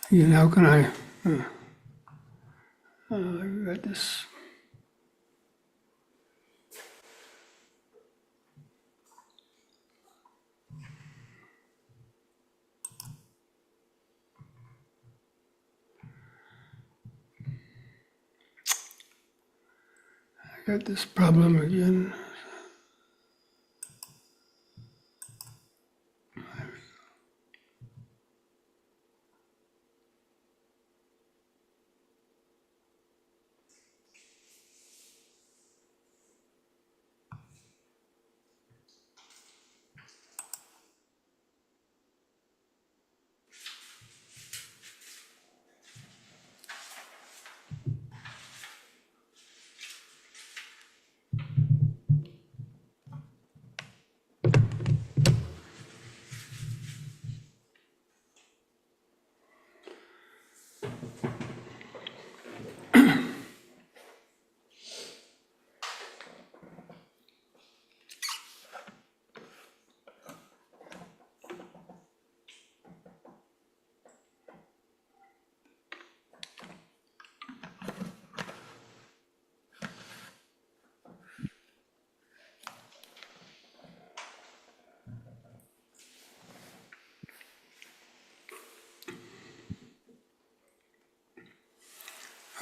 How can I got this? I got this problem again.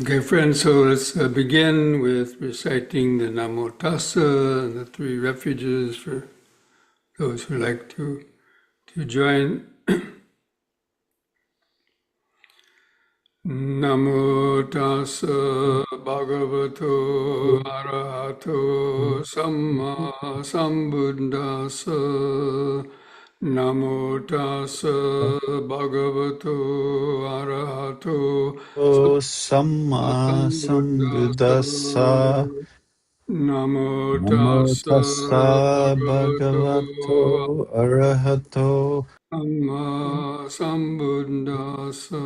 Okay, friends, so let's begin with reciting the Namo Tassa and the three refuges for those who like to join. Namo Tassa Bhagavato Arahato Samma Sambuddhassa. Namo Tassa Bhagavato Arahato O Samma Sambuddhassa. Sambuddhassa. Namo Namo Tassa tassa Bhagavato bhagavato arahato. Amma Sambuddhassa.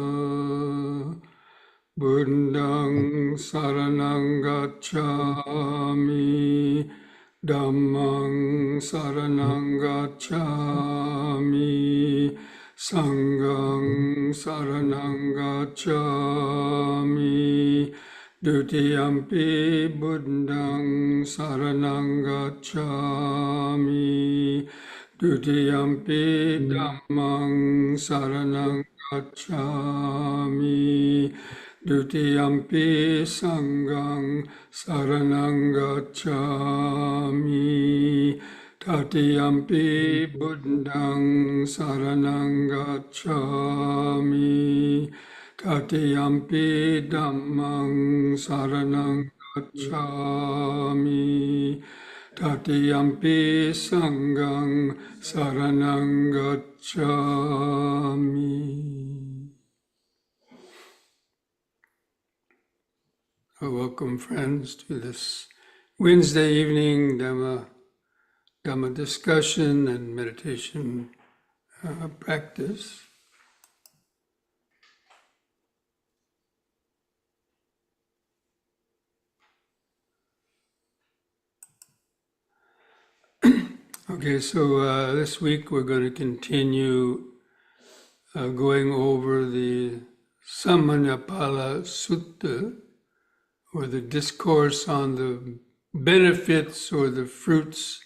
Buddhang Saranang Gacchami, Dhammang Saranang Gacchami, Sanghang Saranang Gacchami, Dutiyampi Buddhang Saranang Gacchami, Dutiyampi Dhammang Saranang Gacchami, Dutiyampi Sanghang Saranang Gacchami, Tatiyampi Buddhang Saranang Gacchami, Tatiyampi Dhammang Saranang Gacchami, Tatiyampi Sanghang Saranang Gacchami. Welcome, friends, to this Wednesday evening Dhamma discussion and meditation practice. Okay, so this week we're going to continue going over the Sammanapala Sutta, or the discourse on the benefits or the fruits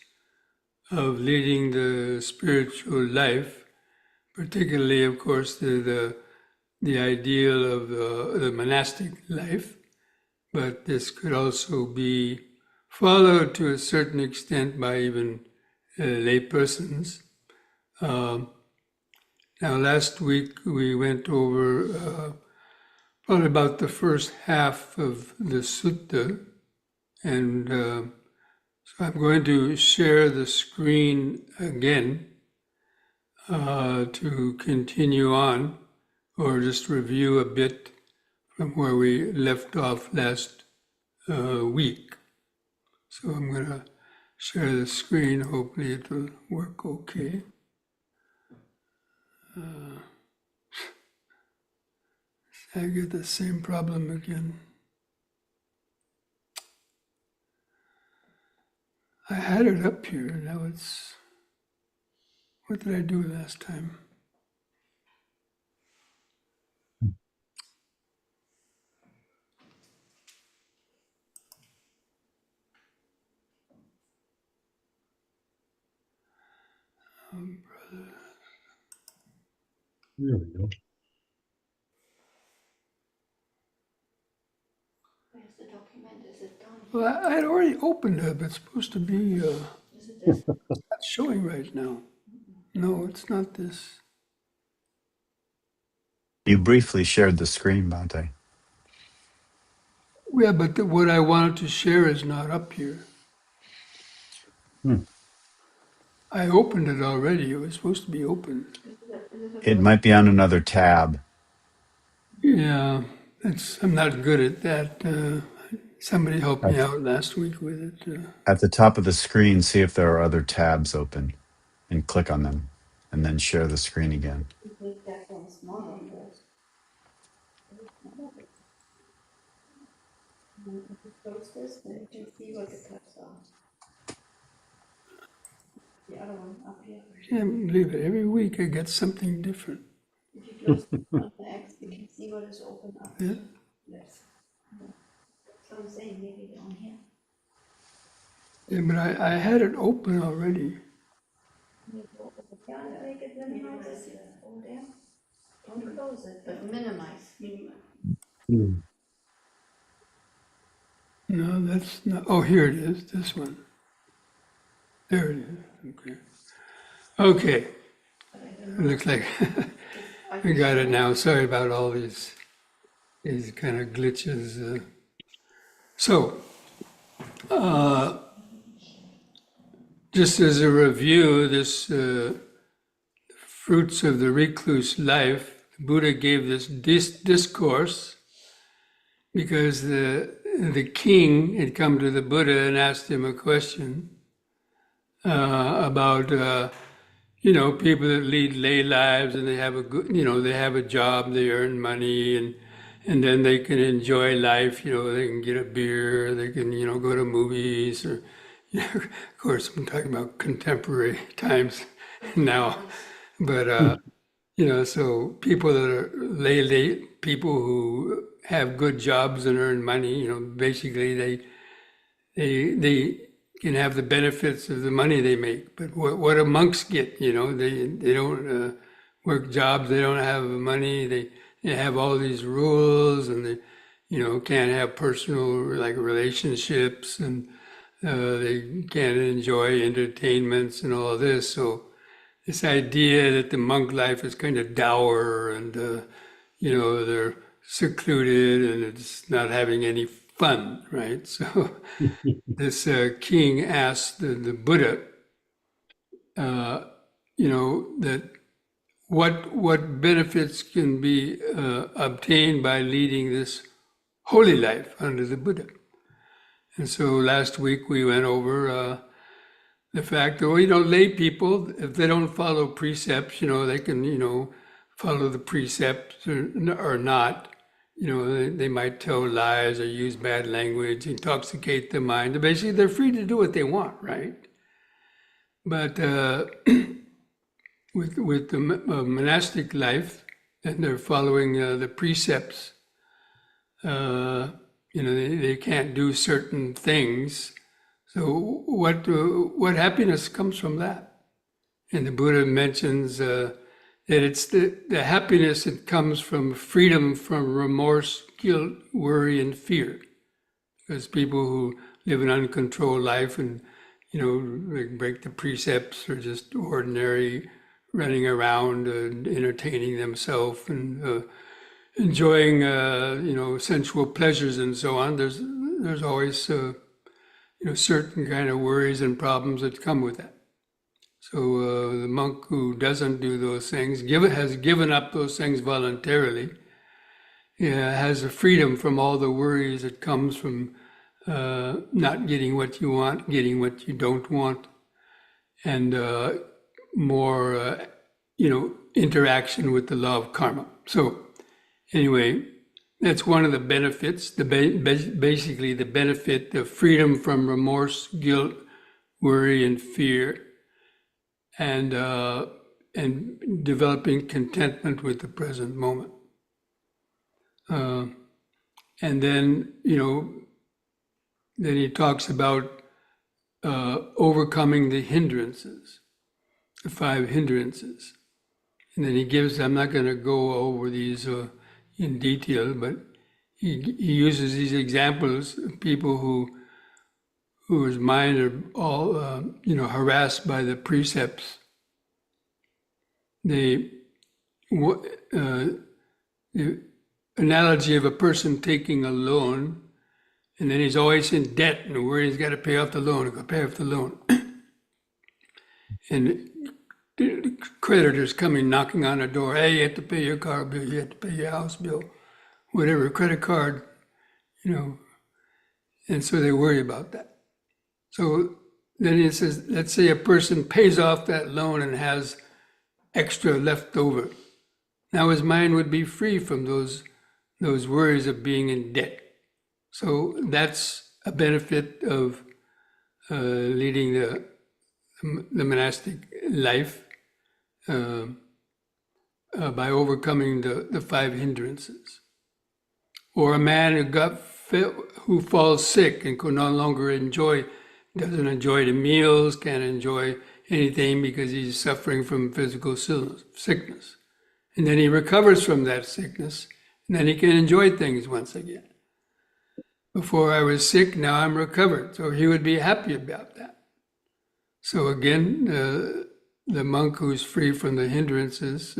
of leading the spiritual life, particularly, of course, the ideal of the monastic life, but this could also be followed to a certain extent by even lay persons. Now, last week we went over probably about the first half of the sutta, and so I'm going to share the screen again to continue on, or just review a bit from where we left off last week. So I'm going to share the screen. Hopefully it will work okay. I get the same problem again. I had it up here, now it's, what did I do last time? There we go. Where's the document? Is it down here? Well, I had already opened it, but it's supposed to be Is it this? not showing right now. No, it's not this. You briefly shared the screen, Bhante. Yeah, but what I wanted to share is not up here. Hmm. I opened it already. It was supposed to be open. Is it It might be on another tab. Yeah, I'm not good at that. Somebody helped At, me out last week with it. at the top of the screen, see if there are other tabs open and click on them and then share the screen again. make that one smaller first? And then if you close this, then you can see what the tabs are. The other one up here. I can't believe it. Every week I get something different. If you close on the X, you can see what is open up. Yeah. Yes. That's what I'm saying, maybe they're on here. Yeah, but I had it open already. Yeah, make it minimize it over there. Don't close it, but minimize. Hmm. No, that's not. Oh, here it is. This one. There it is. Okay. Okay. It looks like I got it now. Sorry about all these kind of glitches. So, just as a review, this fruits of the recluse life, Buddha gave this discourse because the king had come to the Buddha and asked him a question about people that lead lay lives and they have a good they have a job, they earn money, and then they can enjoy life. They can get a beer, they can go to movies, or of course I'm talking about contemporary times now, but so people that are lay people who have good jobs and earn money, basically they can have the benefits of the money they make. But what do monks get? They don't work jobs. They don't have money. They have all these rules, and they can't have personal like relationships, and they can't enjoy entertainments and all this. So this idea that the monk life is kind of dour and they're secluded and it's not having any fun, right? So this king asked the Buddha, that what benefits can be obtained by leading this holy life under the Buddha. And so last week we went over the fact that lay people, if they don't follow precepts, they can follow the precepts or not. They might tell lies or use bad language, intoxicate the mind. Basically, they're free to do what they want, right? But with the monastic life, and they're following the precepts, they can't do certain things. So what happiness comes from that? And the Buddha mentions that it's the happiness that comes from freedom from remorse, guilt, worry, and fear. Because people who live an uncontrolled life and like break the precepts or just ordinary running around and entertaining themselves and enjoying sensual pleasures and so on. There's always certain kind of worries and problems that come with that. So the monk who doesn't do those things has given up those things voluntarily. Has a freedom from all the worries that comes from not getting what you want, getting what you don't want, and more interaction with the law of karma. So anyway, that's one of the benefits. Basically the benefit, the freedom from remorse, guilt, worry, and fear, and developing contentment with the present moment. And then then he talks about overcoming the hindrances, the 5 hindrances. And then he gives, I'm not going to go over these in detail, but he uses these examples of people whose mind are all, harassed by the precepts. The analogy of a person taking a loan, and then he's always in debt and worried he's got to pay off the loan, and the creditors coming knocking on the door. Hey, you have to pay your car bill, you have to pay your house bill, whatever, credit card, and so they worry about that. So then it says, let's say a person pays off that loan and has extra left over. Now his mind would be free from those worries of being in debt. So that's a benefit of leading the monastic life by overcoming the five hindrances. Or a man who falls sick and could no longer doesn't enjoy the meals, can't enjoy anything because he's suffering from physical sickness. And then he recovers from that sickness, and then he can enjoy things once again. Before I was sick, now I'm recovered. So he would be happy about that. So again, the monk who's free from the hindrances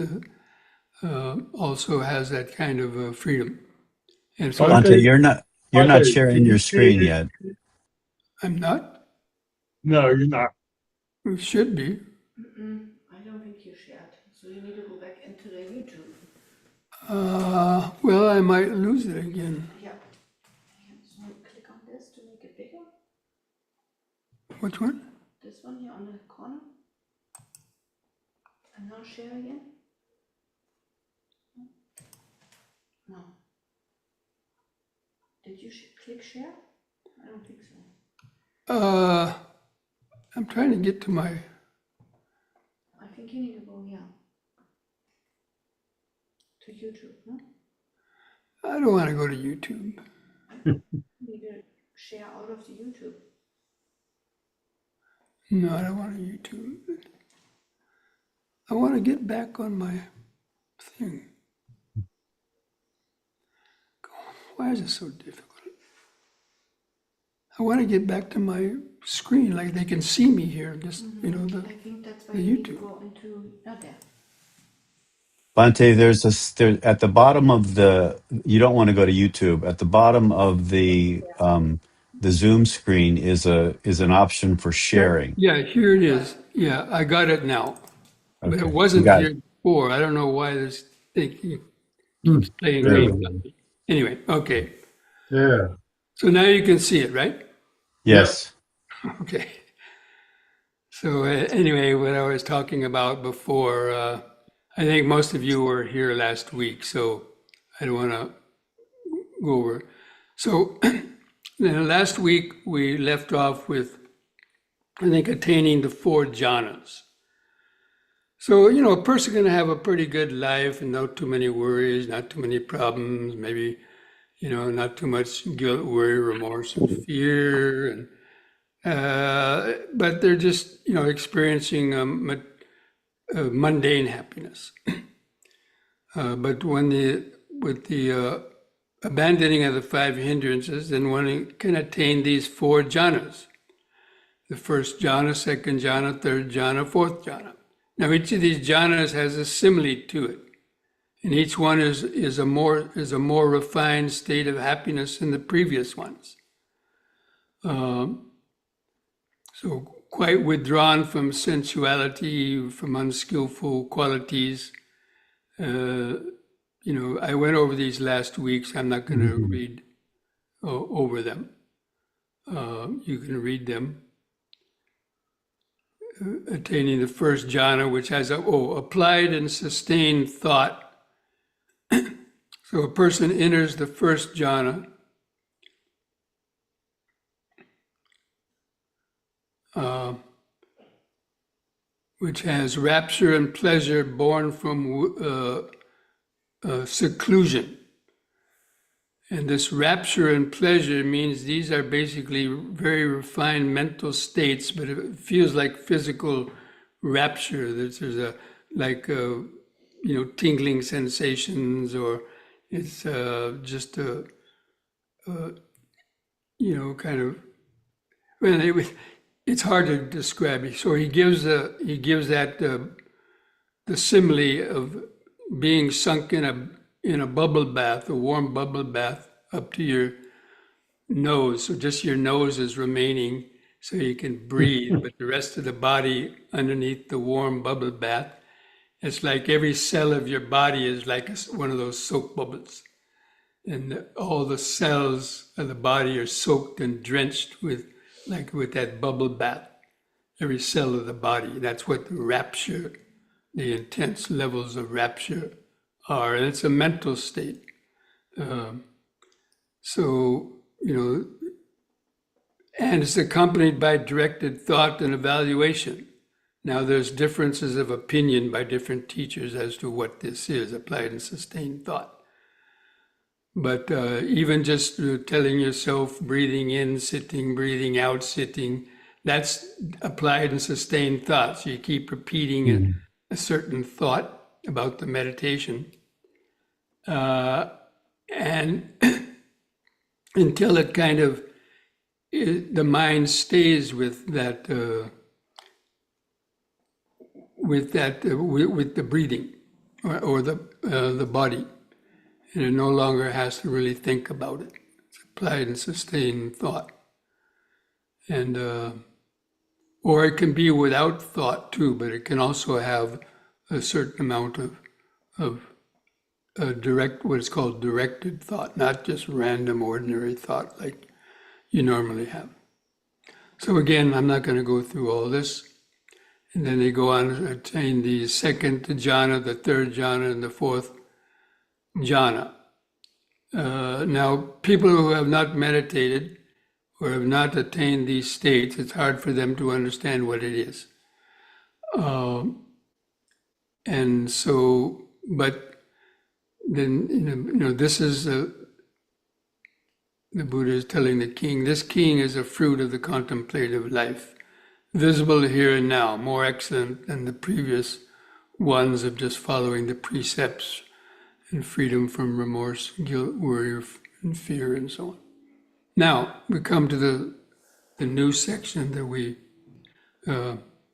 also has that kind of freedom. And so Bhante, you're not Bhante, sharing can your you screen change yet. I'm not. No, you're not. It should be. I don't think you shared, so you need to go back into the YouTube. Well, I might lose it again. Yeah. So click on this to make it bigger. Which one? This one here on the corner. And now share again. No. Did you click share? I don't think so. I'm trying to get to my. I think you need to go here. To YouTube, no? I don't want to go to YouTube. You need to share out of the YouTube. No, I don't want to YouTube. I want to get back on my thing. Why is it so difficult? I want to get back to my screen, like they can see me here. Just I think that's why the you need to YouTube. go into not there. Bhante, there at the bottom of you don't want to go to YouTube. At the bottom of the Zoom screen is an option for sharing. Yeah, here it is. Yeah, I got it now. But Okay. it You wasn't got here it. before. I don't know why this thing keeps playing There games we on go. me. Anyway, okay. Yeah. So now you can see it, right? Yes. Okay. So anyway, what I was talking about before, I think most of you were here last week, so I don't want to go over. So last week we left off with, I think, attaining the four jhanas. So, a person can have a pretty good life and not too many worries, not too many problems, maybe, not too much guilt, worry, remorse, and fear, and but they're just, experiencing a mundane happiness. But with the abandoning of the five hindrances, then one can attain these four jhanas. The first jhana, second jhana, third jhana, fourth jhana. Now each of these jhanas has a simile to it, and each one is a more refined state of happiness than the previous ones. So quite withdrawn from sensuality, from unskillful qualities. I went over these last weeks. I'm not going to read over them. You can read them. Attaining the first jhana, which has applied and sustained thought. So a person enters the first jhana. Which has rapture and pleasure born from seclusion. And this rapture and pleasure means these are basically very refined mental states, but it feels like physical rapture. There's tingling sensations, or it's just a kind of, well, it's hard to describe. So he gives that the simile of being sunk in a bubble bath, a warm bubble bath up to your nose. So just your nose is remaining so you can breathe, but the rest of the body underneath the warm bubble bath, it's like every cell of your body is like one of those soap bubbles. And all the cells of the body are soaked and drenched with that bubble bath. Every cell of the body. That's what the rapture, the intense levels of rapture are. And it's a mental state. And it's accompanied by directed thought and evaluation. Now, there's differences of opinion by different teachers as to what this is, applied and sustained thought. But even just telling yourself, breathing in, sitting, breathing out, sitting, that's applied and sustained thought. So you keep repeating a certain thought about the meditation. And until it kind of, the mind stays with that, with the breathing or the body. And it no longer has to really think about it. It's applied and sustained thought. And, or it can be without thought too, but it can also have a certain amount of what is called directed thought, not just random, ordinary thought like you normally have. So again, I'm not going to go through all this. And then they go on to attain the second jhana, the third jhana, and the fourth jhana. Now, people who have not meditated or have not attained these states, it's hard for them to understand what it is. And so, but then, this is the Buddha is telling the king, this king is a fruit of the contemplative life, visible here and now, more excellent than the previous ones of just following the precepts and freedom from remorse, guilt, worry, and fear, and so on. Now, we come to the new section that we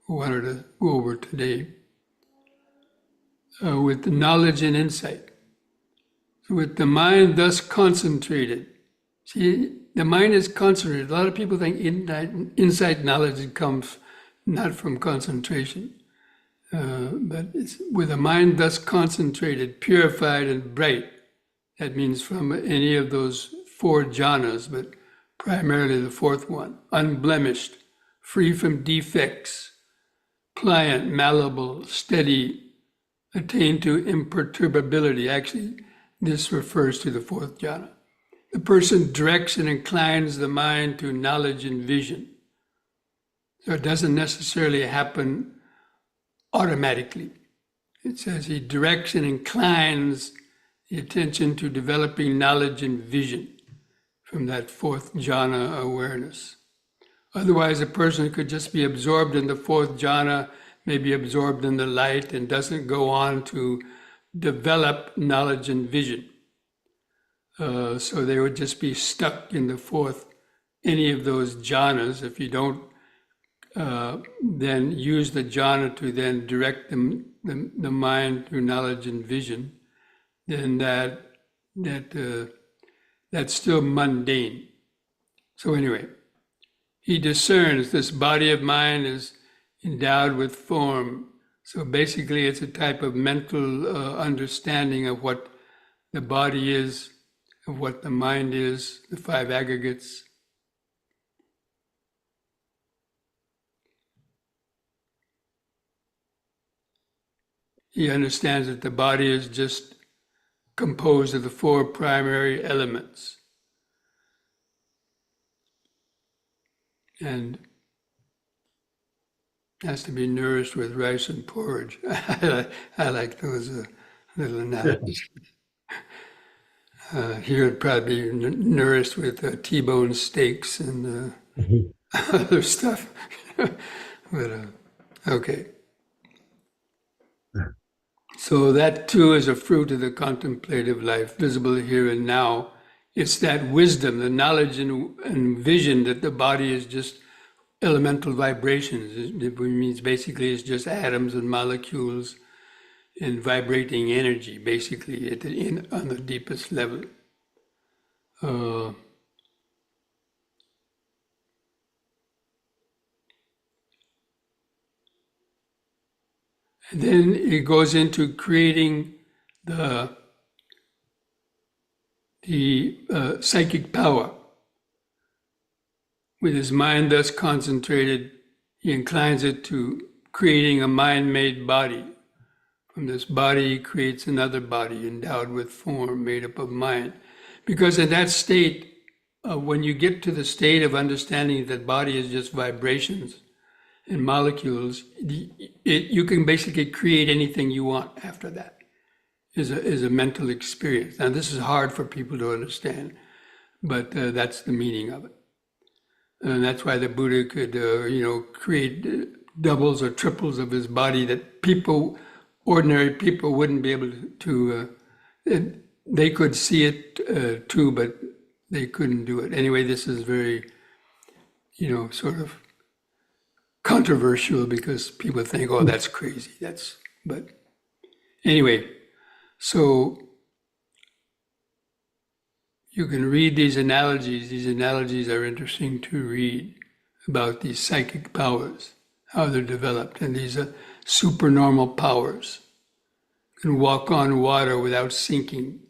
wanted to go over today, with the knowledge and insight. So with the mind thus concentrated. See, the mind is concentrated. A lot of people think insight knowledge comes not from concentration. But it's with a mind thus concentrated, purified, and bright. That means from any of those four jhanas, but primarily the fourth one. Unblemished, free from defects, pliant, malleable, steady, attained to imperturbability. Actually, this refers to the fourth jhana. The person directs and inclines the mind to knowledge and vision. So it doesn't necessarily happen automatically. It says he directs and inclines the attention to developing knowledge and vision from that fourth jhana awareness. Otherwise, a person could just be absorbed in the fourth jhana, maybe absorbed in the light, and doesn't go on to develop knowledge and vision. So they would just be stuck in the fourth, any of those jhanas. If you don't then use the jhana to then direct the mind through knowledge and vision, then that's still mundane. So anyway, he discerns this body of mine is endowed with form. So basically it's a type of mental understanding of what the body is, of what the mind is, the five aggregates. He understands that the body is just composed of the four primary elements. And has to be nourished with rice and porridge. I like those little analogies. Here it'd probably be nourished with T-bone steaks and other stuff. But okay. So that too is a fruit of the contemplative life, visible here and now. It's that wisdom, the knowledge and vision that the body is just elemental vibrations. It means basically it's just atoms and molecules and vibrating energy, basically on the deepest level. And then it goes into creating the psychic power. With his mind thus concentrated, he inclines it to creating a mind-made body. From this body, he creates another body endowed with form, made up of mind. Because in that state, when you get to the state of understanding that body is just vibrations and molecules, you can basically create anything you want after that. Is a mental experience. Now, this is hard for people to understand, but that's the meaning of it. And that's why the Buddha could, create doubles or triples of his body that ordinary people wouldn't be able to they could see it too, but they couldn't do it. Anyway, this is very, sort of controversial because people think, oh, that's crazy. But anyway, so you can read these analogies. These analogies are interesting to read about these psychic powers, how they're developed, and these are supernormal powers. You can walk on water without sinking. You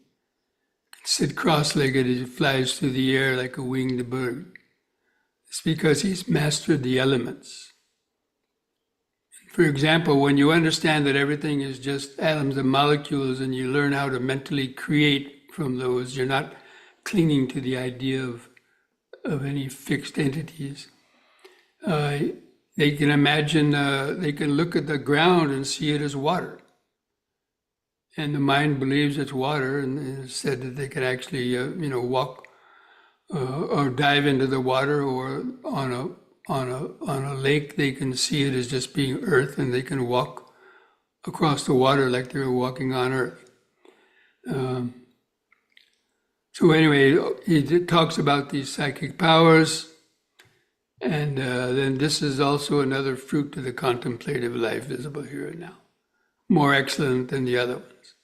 can sit cross-legged as he flies through the air like a winged bird. It's because he's mastered the elements. For example, when you understand that everything is just atoms and molecules and you learn how to mentally create from those, you're not clinging to the idea of any fixed entities. They can imagine, they can look at the ground and see it as water. And the mind believes it's water, and it's said that they can actually, walk or dive into the water, or on a lake, they can see it as just being earth, and they can walk across the water like they're walking on earth. So anyway, he talks about these psychic powers, and then this is also another fruit of the contemplative life, visible here and now, more excellent than the other ones.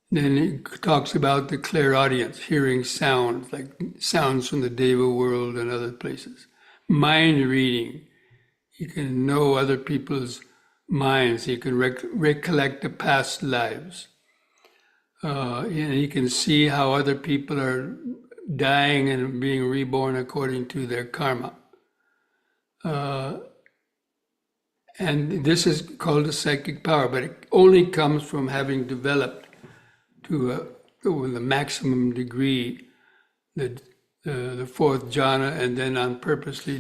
Then he talks about the clairaudience, hearing sounds, like sounds from the Deva world and other places. Mind reading, you can know other people's minds, you can recollect the past lives. And you can see how other people are dying and being reborn according to their karma. And this is called a psychic power, but it only comes from having developed to the maximum degree the fourth jhana, and then on purposely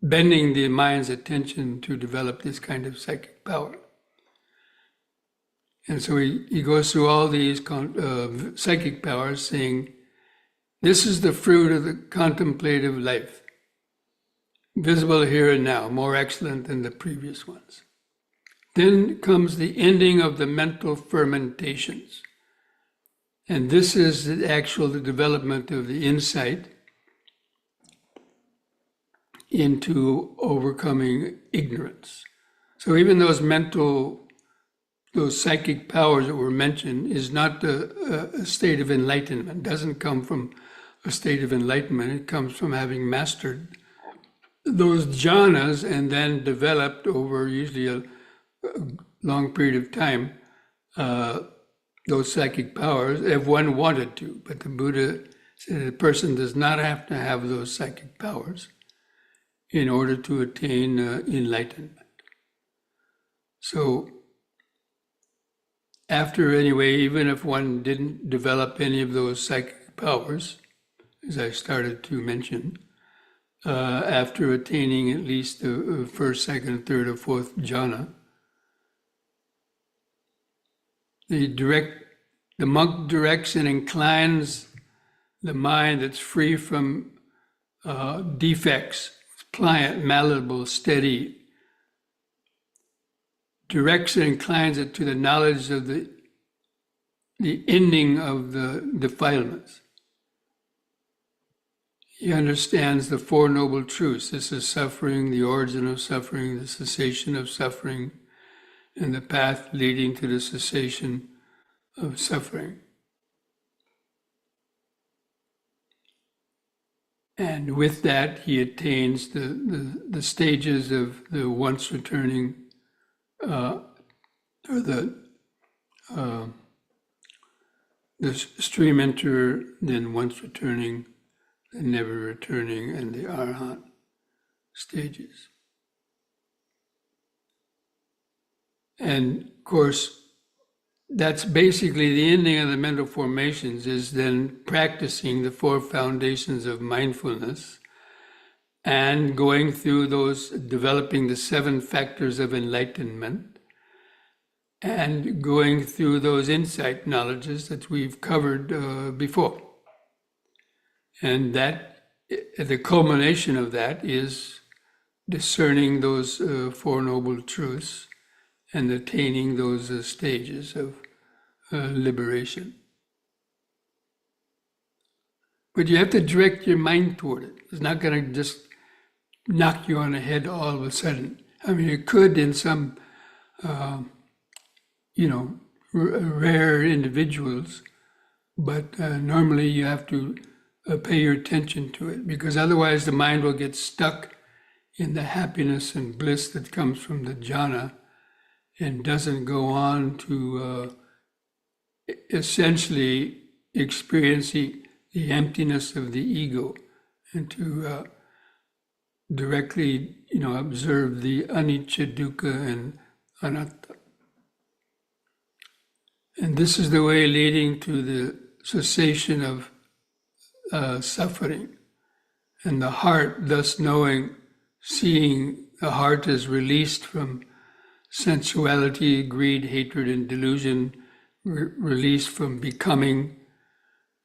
bending the mind's attention to develop this kind of psychic power. And so he goes through all these psychic powers, saying, this is the fruit of the contemplative life, visible here and now, more excellent than the previous ones. Then comes the ending of the mental fermentations. And this is the development of the insight into overcoming ignorance. So even those psychic powers that were mentioned is not a state of enlightenment. It doesn't come from a state of enlightenment. It comes from having mastered those jhanas and then developed over usually a long period of time those psychic powers if one wanted to. But the Buddha said a person does not have to have those psychic powers in order to attain enlightenment. So even if one didn't develop any of those psychic powers, as I started to mention, after attaining at least the first, second, third, or fourth jhana, the monk directs and inclines the mind that's free from defects, pliant, malleable, steady, directs and inclines it to the knowledge of the ending of the defilements. He understands the Four Noble Truths. This is suffering, the origin of suffering, the cessation of suffering, and the path leading to the cessation of suffering. And with that, he attains the stages of the once returning, or the stream enterer, then once returning, then never returning, and the Arhat stages. And of course, that's basically the ending of the mental formations, is then practicing the four foundations of mindfulness and going through those, developing the 7 factors of enlightenment and going through those insight knowledges that we've covered before. And that, the culmination of that is discerning those Four Noble Truths and attaining those stages of liberation. But you have to direct your mind toward it. It's not going to just knock you on the head all of a sudden. I mean, it could in some, rare individuals, but normally you have to pay your attention to it, because otherwise the mind will get stuck in the happiness and bliss that comes from the jhana, and doesn't go on to essentially experience the emptiness of the ego, and to directly, observe the anicca, dukkha, and anatta. And this is the way leading to the cessation of suffering. And the heart, thus knowing, seeing the heart is released from sensuality, greed, hatred, and delusion, released from becoming,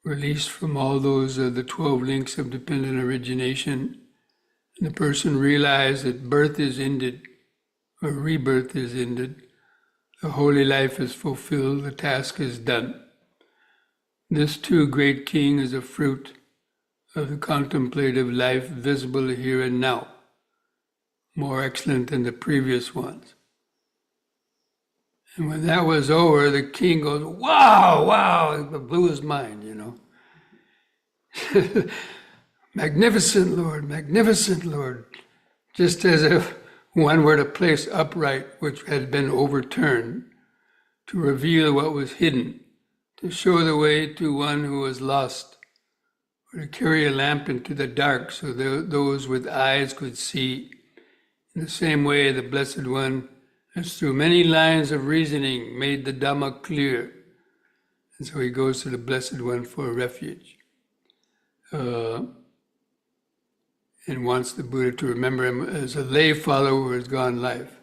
released from all those, the 12 links of dependent origination. And the person realizes that birth is ended, or rebirth is ended, the holy life is fulfilled, the task is done. This too, great king, is a fruit of the contemplative life visible here and now, more excellent than the previous ones. And when that was over, the king goes, wow, wow, it blew his mind, Magnificent Lord, just as if one were to place upright which had been overturned, to reveal what was hidden, to show the way to one who was lost, or to carry a lamp into the dark so those with eyes could see. In the same way, the Blessed One has through many lines of reasoning made the Dhamma clear. And so he goes to the Blessed One for refuge. And wants the Buddha to remember him as a lay follower who has gone life.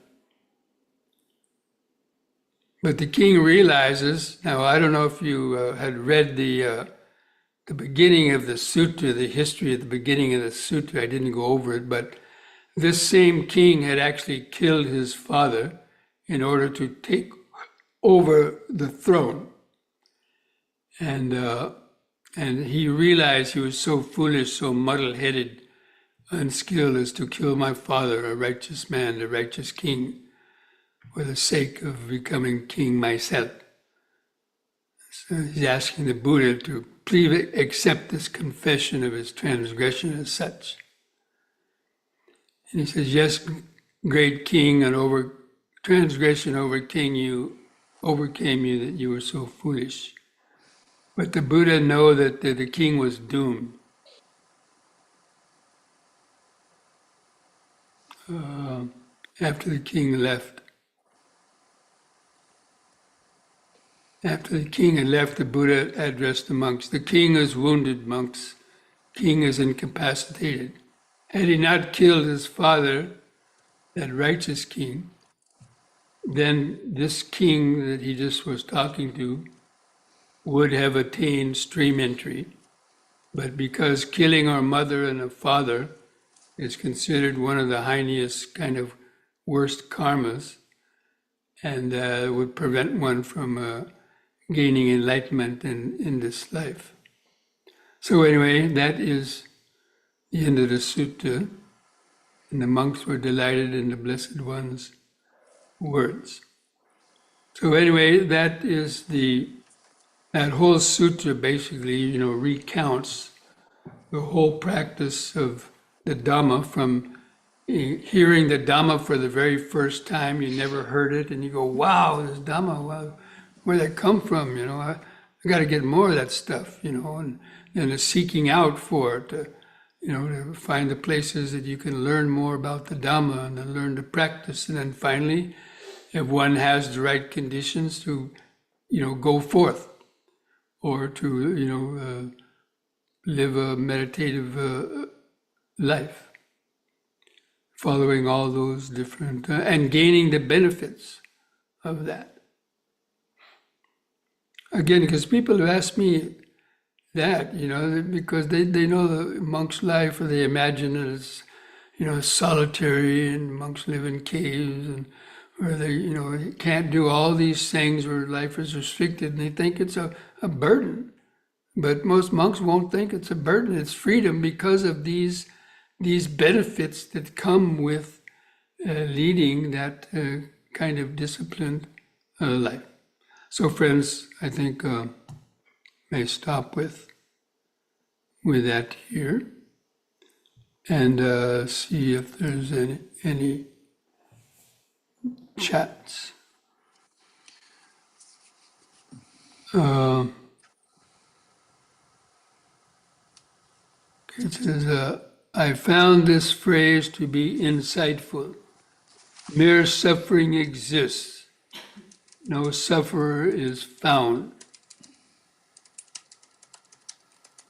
But the king realizes, now I don't know if you had read the beginning of the sutta, the history at the beginning of the sutta, I didn't go over it, but this same king had actually killed his father in order to take over the throne. And he realized he was so foolish, so muddle-headed, unskilled as to kill my father, a righteous man, a righteous king, for the sake of becoming king myself. So he's asking the Buddha to please accept this confession of his transgression as such. And he says, yes, great king, and transgression overcame you that you were so foolish. But the Buddha knew that the king was doomed. After the king left. After the king had left, the Buddha addressed the monks. The king is wounded, monks. King is incapacitated. Had he not killed his father, that righteous king, then this king that he just was talking to would have attained stream entry. But because killing our mother and a father is considered one of the heinous kind of worst karmas, and would prevent one from gaining enlightenment in this life. So anyway, that is the end of the sutta, and the monks were delighted in the Blessed One's words. So anyway, that whole sutra basically, recounts the whole practice of the Dhamma from hearing the Dhamma for the very first time. You never heard it, and you go, wow, this Dhamma, wow, where'd that come from? I got to get more of that stuff, and the seeking out for it, to find the places that you can learn more about the Dhamma and then learn to practice. And then finally, if one has the right conditions to, go forth or to, live a meditative life, following all those different, and gaining the benefits of that. Again, because people have asked me that, because they know the monk's life, or they imagine it as, solitary, and monks live in caves, and where they, can't do all these things, where life is restricted, and they think it's a burden. But most monks won't think it's a burden. It's freedom because of these benefits that come with leading that kind of disciplined life. So, friends, I think may stop with that here, and see if there's any chats. It says, I found this phrase to be insightful. Mere suffering exists. No sufferer is found.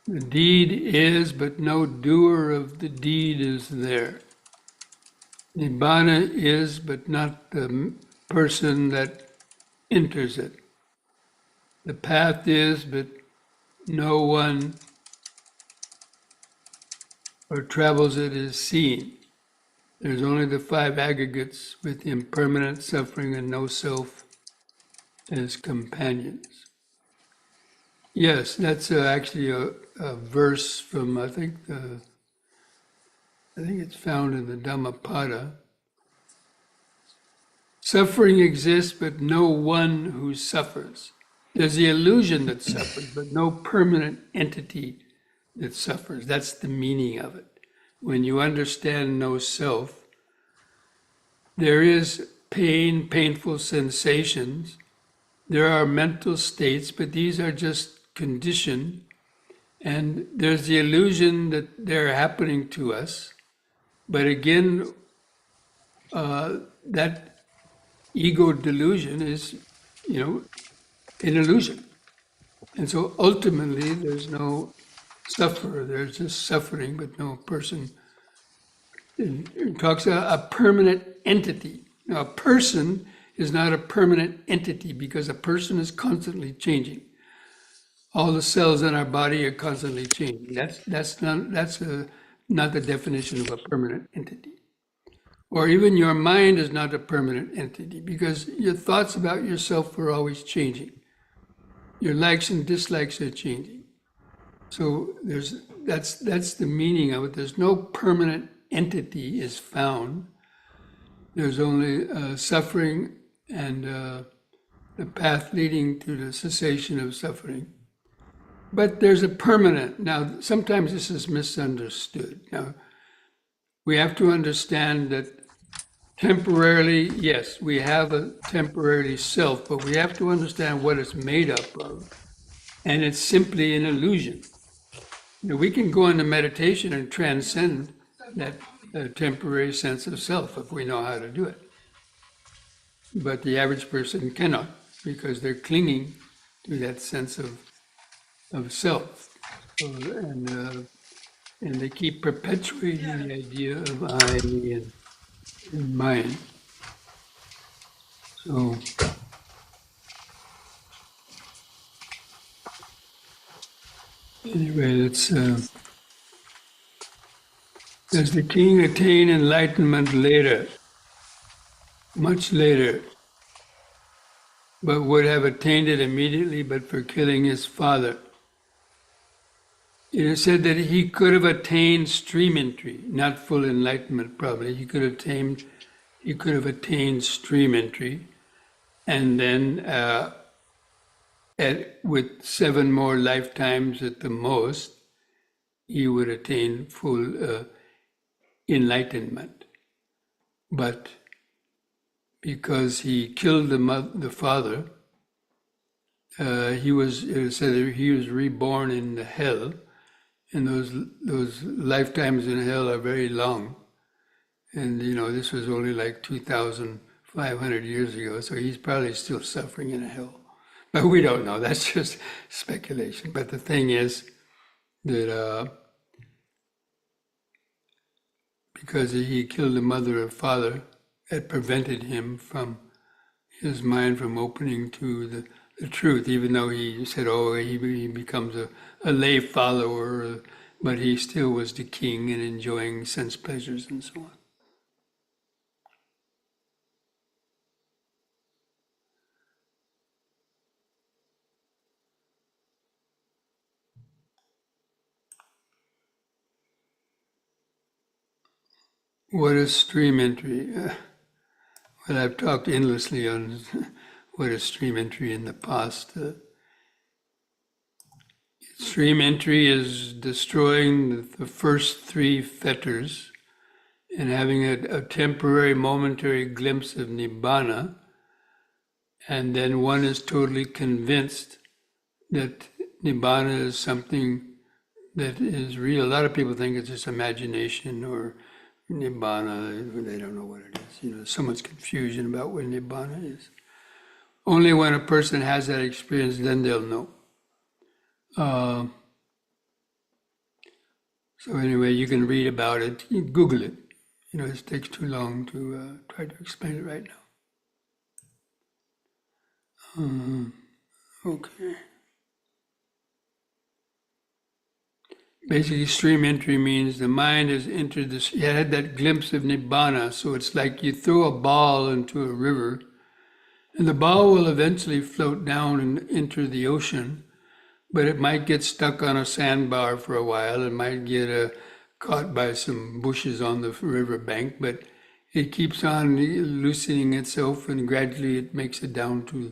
The deed is, but no doer of the deed is there. Nibbana is, but not the person that enters it. The path is, but no one or travels it is seen. There's only the five aggregates with impermanent suffering and no self as companions. Yes, that's actually a verse from, I think it's found in the Dhammapada. Suffering exists, but no one who suffers. There's the illusion that suffers, but no permanent entity that suffers. That's the meaning of it. When you understand no self, there is pain, painful sensations. There are mental states, but these are just conditioned. And there's the illusion that they're happening to us. But again, that ego delusion is, an illusion. And so ultimately, there's no sufferer, there's just suffering, but no person. It talks about a permanent entity. Now, a person is not a permanent entity because a person is constantly changing. All the cells in our body are constantly changing. That's not the definition of a permanent entity. Or even your mind is not a permanent entity because your thoughts about yourself are always changing. Your likes and dislikes are changing. So that's the meaning of it. There's no permanent entity is found. There's only suffering and the path leading to the cessation of suffering. But there's a permanent. Now, sometimes this is misunderstood. Now, we have to understand that temporarily, yes, we have a temporary self, but we have to understand what it's made up of. And it's simply an illusion. We can go into meditation and transcend that temporary sense of self if we know how to do it. But the average person cannot because they're clinging to that sense of self. And they keep perpetuating the idea of I and mine. So anyway, does the king attain enlightenment later? Much later. but would have attained it immediately but for killing his father. It is said that he could have attained stream entry, not full enlightenment probably. He could have attained stream entry, and then with 7 more lifetimes at the most, he would attain full enlightenment. But because he killed the father, it said that he was reborn in the hell, and those lifetimes in hell are very long. And this was only like 2,500 years ago, so he's probably still suffering in hell. But we don't know. That's just speculation. But the thing is that because he killed the mother and father, it prevented his mind from opening to the truth, even though he said, he becomes a lay follower, but he still was the king and enjoying sense pleasures and so on. What is stream entry? Well, I've talked endlessly on what is stream entry in the past. Stream entry is destroying the first 3 fetters and having a temporary, momentary glimpse of Nibbana, and then one is totally convinced that Nibbana is something that is real. A lot of people think it's just imagination or Nibbana, they don't know what it is. There's so much confusion about what Nibbana is. Only when a person has that experience, then they'll know. So anyway, you can read about it, you Google it. It takes too long to try to explain it right now. Okay. Basically, stream entry means the mind has entered this, you had that glimpse of Nibbana, so it's like you throw a ball into a river, and the ball will eventually float down and enter the ocean, but it might get stuck on a sandbar for a while, it might get caught by some bushes on the river bank, but it keeps on loosening itself, and gradually it makes it down to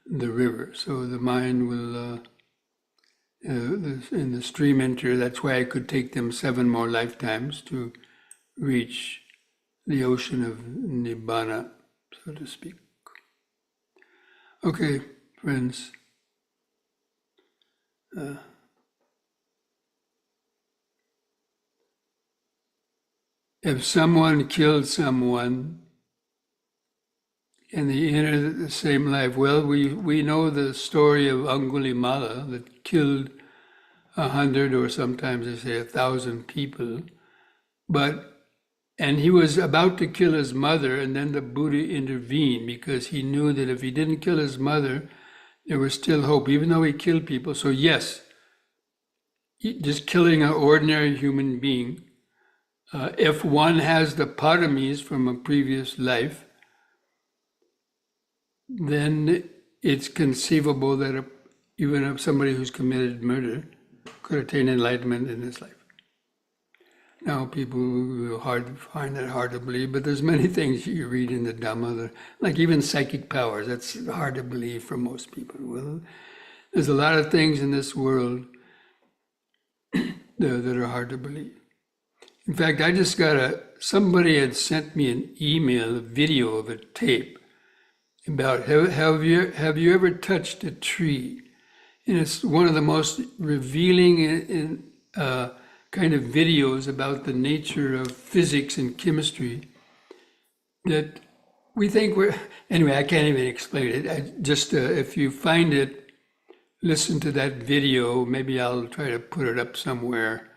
the river. So the mind will... in the stream entry, that's why it could take them 7 more lifetimes to reach the ocean of Nibbana, so to speak. Okay, friends. If someone killed someone and they enter the same life, well, we know the story of Angulimala that killed 100 or sometimes they say 1,000 people, and he was about to kill his mother, and then the Buddha intervened because he knew that if he didn't kill his mother, there was still hope, even though he killed people. So yes, just killing an ordinary human being, if one has the paramis from a previous life, then it's conceivable that even if somebody who's committed murder could attain enlightenment in this life. Now, people will find that hard to believe, but there's many things you read in the Dhamma, like even psychic powers, that's hard to believe for most people. Well, there's a lot of things in this world that are hard to believe. In fact, I just somebody had sent me an email, a video of a tape about have you ever touched a tree? And it's one of the most revealing kind of videos about the nature of physics and chemistry that we think anyway, I can't even explain it. If you find it, listen to that video. Maybe I'll try to put it up somewhere.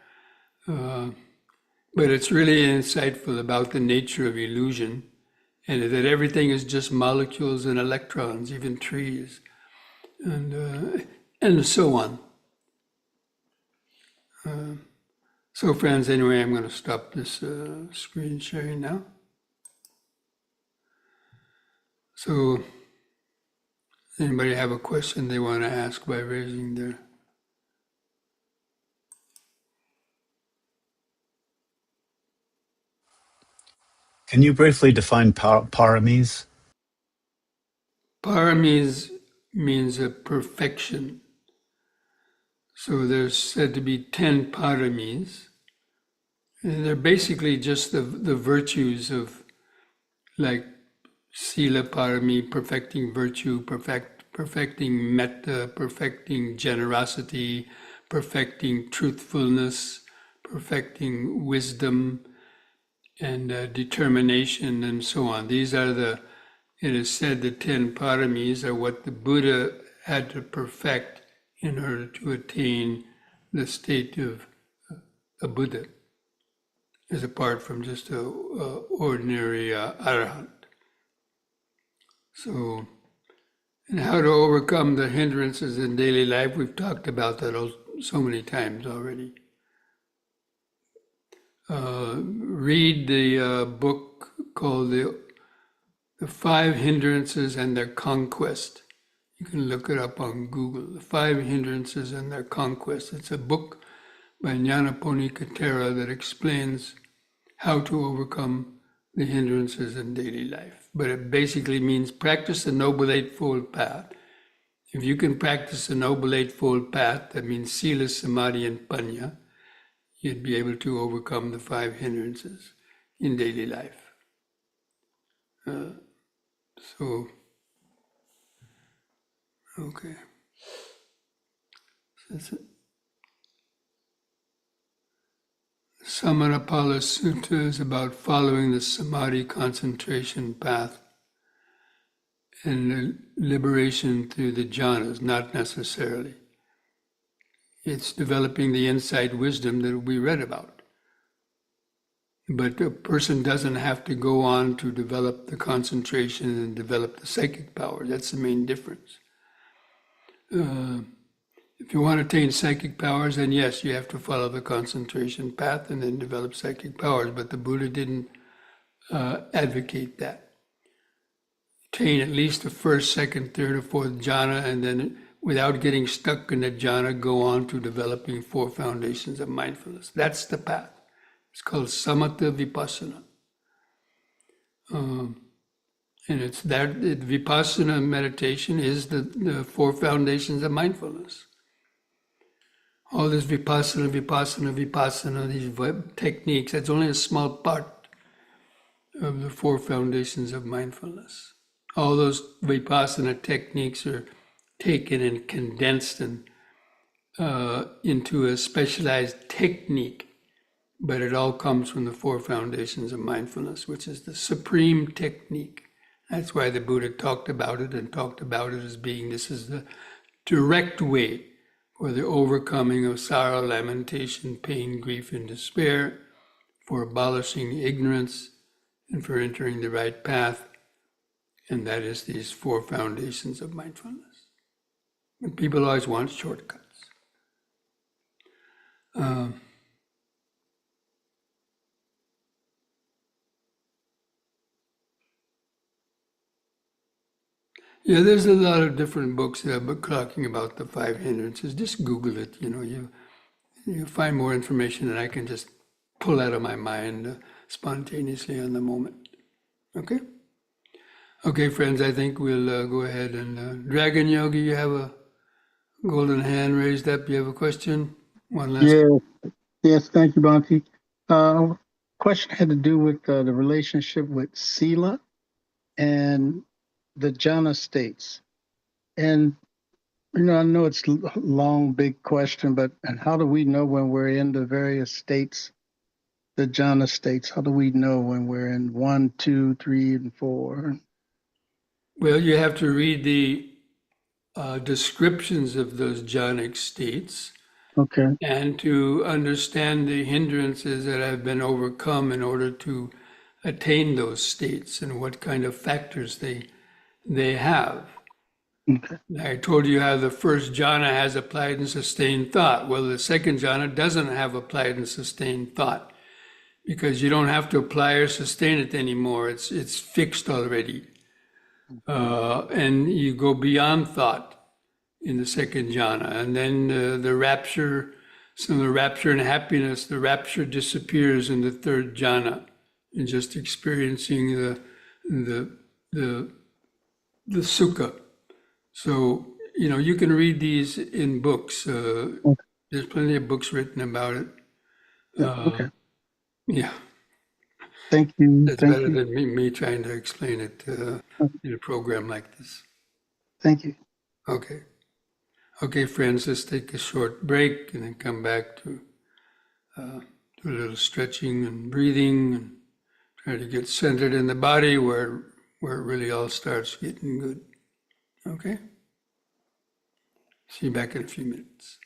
But it's really insightful about the nature of illusion and that everything is just molecules and electrons, even trees, and so on. So friends, anyway, I'm going to stop this screen sharing now. So Anybody have a question they want to ask by raising their... Can you briefly define paramis? Paramis means a perfection. So there's said to be 10 paramis. And they're basically just the virtues of, like, sila parami, perfecting virtue, perfecting metta, perfecting generosity, perfecting truthfulness, perfecting wisdom, and determination, and so on. These are it is said the 10 paramis are what the Buddha had to perfect in order to attain the state of a Buddha, as apart from just a ordinary arahant. So, and how to overcome the hindrances in daily life, we've talked about that so many times already. Read the book called the 5 Hindrances and Their Conquest. You can look it up on Google, The 5 Hindrances and Their Conquest. It's a book by Nyanaponika Thera that explains how to overcome the hindrances in daily life. But it basically means practice the Noble Eightfold Path. If you can practice the Noble Eightfold Path, that means Sila, Samadhi, and Panya, you'd be able to overcome the 5 hindrances in daily life. Okay. That's it. Samanapala Sutta is about following the Samadhi concentration path and liberation through the jhanas, not necessarily. It's developing the insight wisdom that we read about. But a person doesn't have to go on to develop the concentration and develop the psychic power. That's the main difference. If you want to attain psychic powers, then yes, you have to follow the concentration path and then develop psychic powers. But the Buddha didn't advocate that. Attain at least the first, second, third, or fourth jhana, and then without getting stuck in the jhana, go on to developing 4 foundations of mindfulness. That's the path. It's called samatha vipassana. And it's that vipassana meditation is the 4 foundations of mindfulness. All this vipassana, these techniques, that's only a small part of the 4 foundations of mindfulness. All those vipassana techniques are taken and condensed into a specialized technique, but it all comes from the 4 foundations of mindfulness, which is the supreme technique. That's why the Buddha talked about it as being, this is the direct way for the overcoming of sorrow, lamentation, pain, grief, and despair, for abolishing ignorance, and for entering the right path. And that is these 4 foundations of mindfulness. And people always want shortcuts. Yeah, there's a lot of different books talking about the 5 hindrances. Just Google it. You find more information than I can just pull out of my mind spontaneously on the moment. Okay? Okay, friends, I think we'll go ahead and... Dragon Yogi, you have a golden hand raised up. You have a question? One last... Yes, thank you, Bhante. Question had to do with the relationship with Sila and the jhana states. And, I know it's a long, big question, but and how do we know when we're in the various states, the jhana states? How do we know when we're in 1, 2, 3, and 4? Well, you have to read the descriptions of those jhanic states. Okay. And to understand the hindrances that have been overcome in order to attain those states and what kind of factors they have. Okay. I told you how the first jhana has applied and sustained thought. Well, the second jhana doesn't have applied and sustained thought because you don't have to apply or sustain it anymore. It's fixed already. And you go beyond thought in the second jhana. And then the rapture, some of the rapture and happiness, the rapture disappears in the third jhana, and just experiencing the the the sukha. So, you know, you can read these in books. Okay. There's plenty of books written about it. Yeah, okay. Yeah, Thank you. that's Thank better you. than me trying to explain it in a program like this. Thank you. Okay. Okay, friends, let's take a short break and then come back to do a little stretching and breathing and try to get centered in the body where it really all starts getting good. Okay? See you back in a few minutes.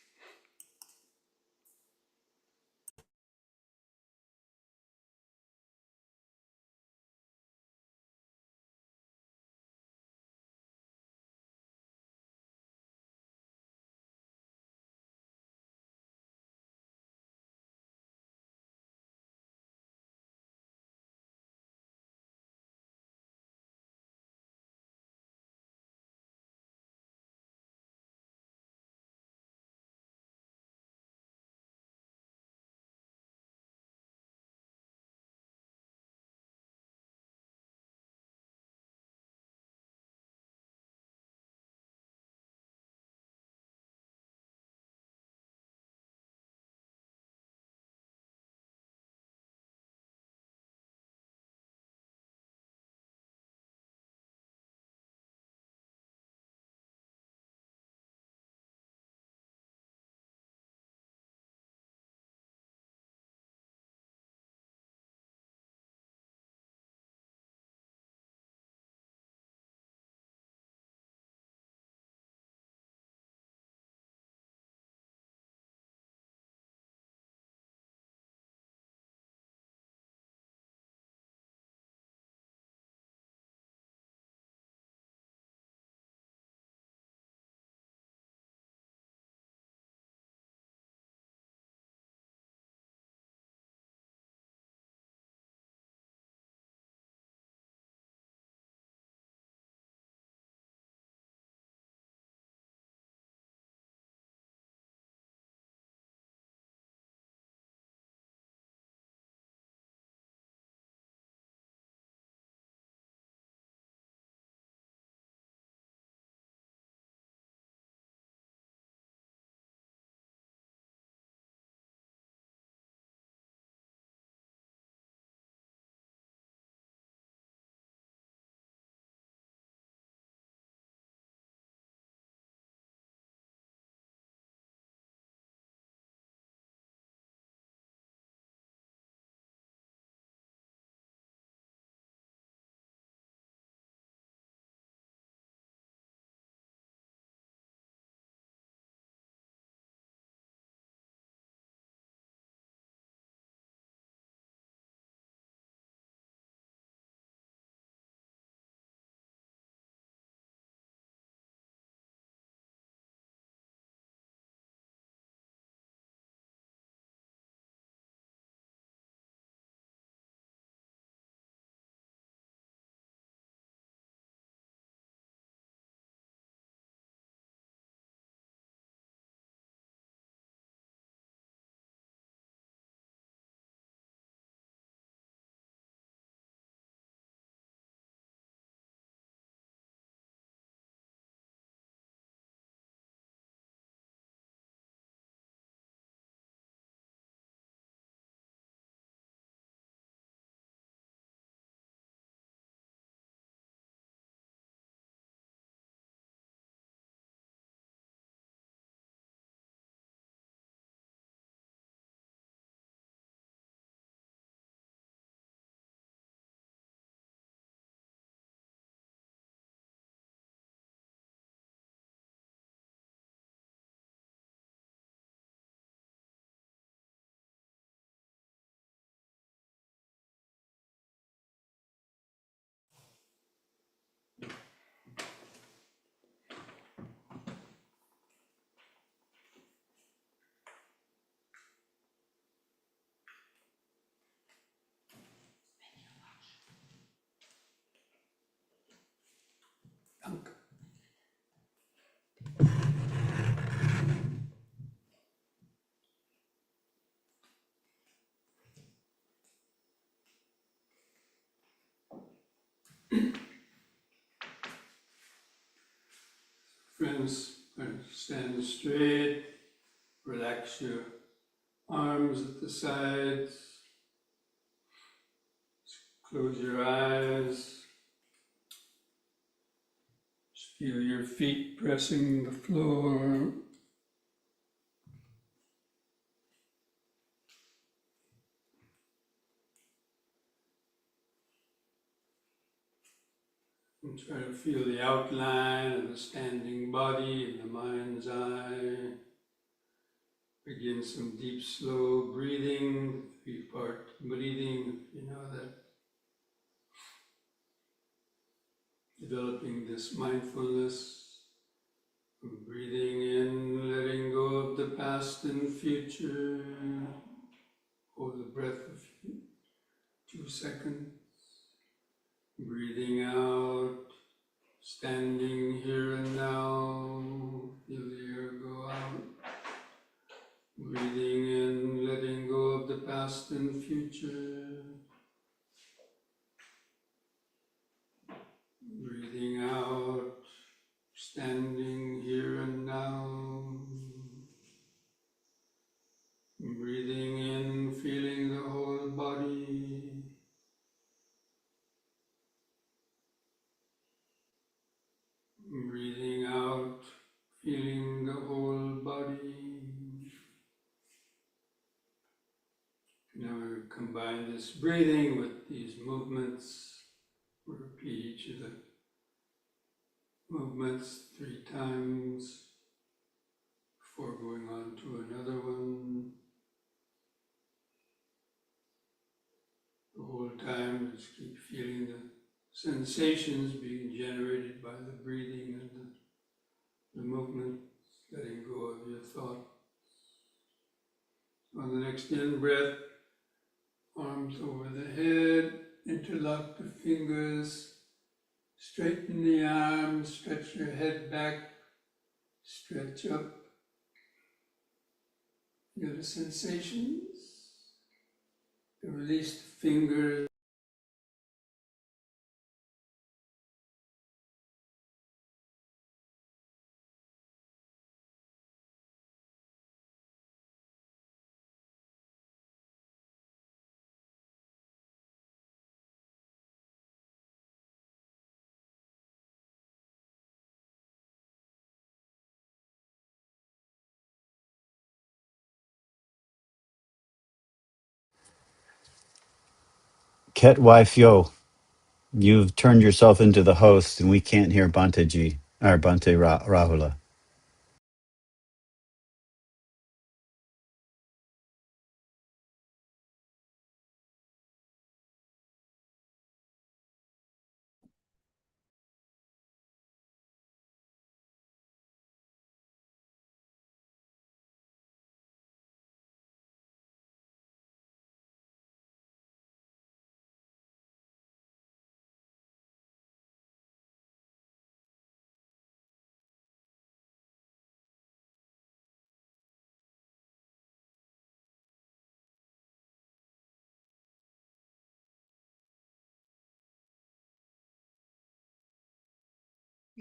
Friends, stand straight, relax your arms at the sides, close your eyes, just feel your feet pressing the floor. And try to feel the outline of the standing body in the mind's eye. Begin some deep, slow breathing, 3-part breathing, if you know that. Developing this mindfulness, breathing in, letting go of the past and future. Hold the breath a few, 2 seconds. Breathing out, standing here and now. Feel the air go out. Breathing in, letting go of the past and future. Breathing out, standing here and now. Breathing in, feeling the whole body. Breathing out, feeling the whole body. Now we combine this breathing with these movements. We'll repeat each of the movements 3 times before going on to another one. The whole time, just keep feeling the sensations being generated by the breathing and the movement, letting go of your thought. On the next in-breath, arms over the head, interlock the fingers, straighten the arms, stretch your head back, stretch up. Feel the sensations. Release the fingers. Ket wife yo, you've turned yourself into the host, and we can't hear Bhante Ji or Rahula.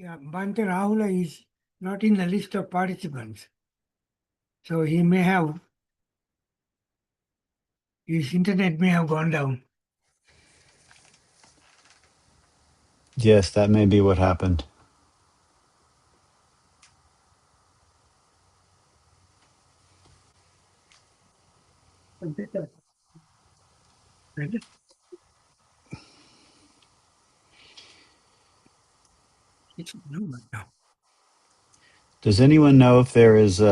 Yeah, Bhante Rahula is not in the list of participants. So he may have, his internet may have gone down. Yes, that may be what happened. It's no, no. Does anyone know if there is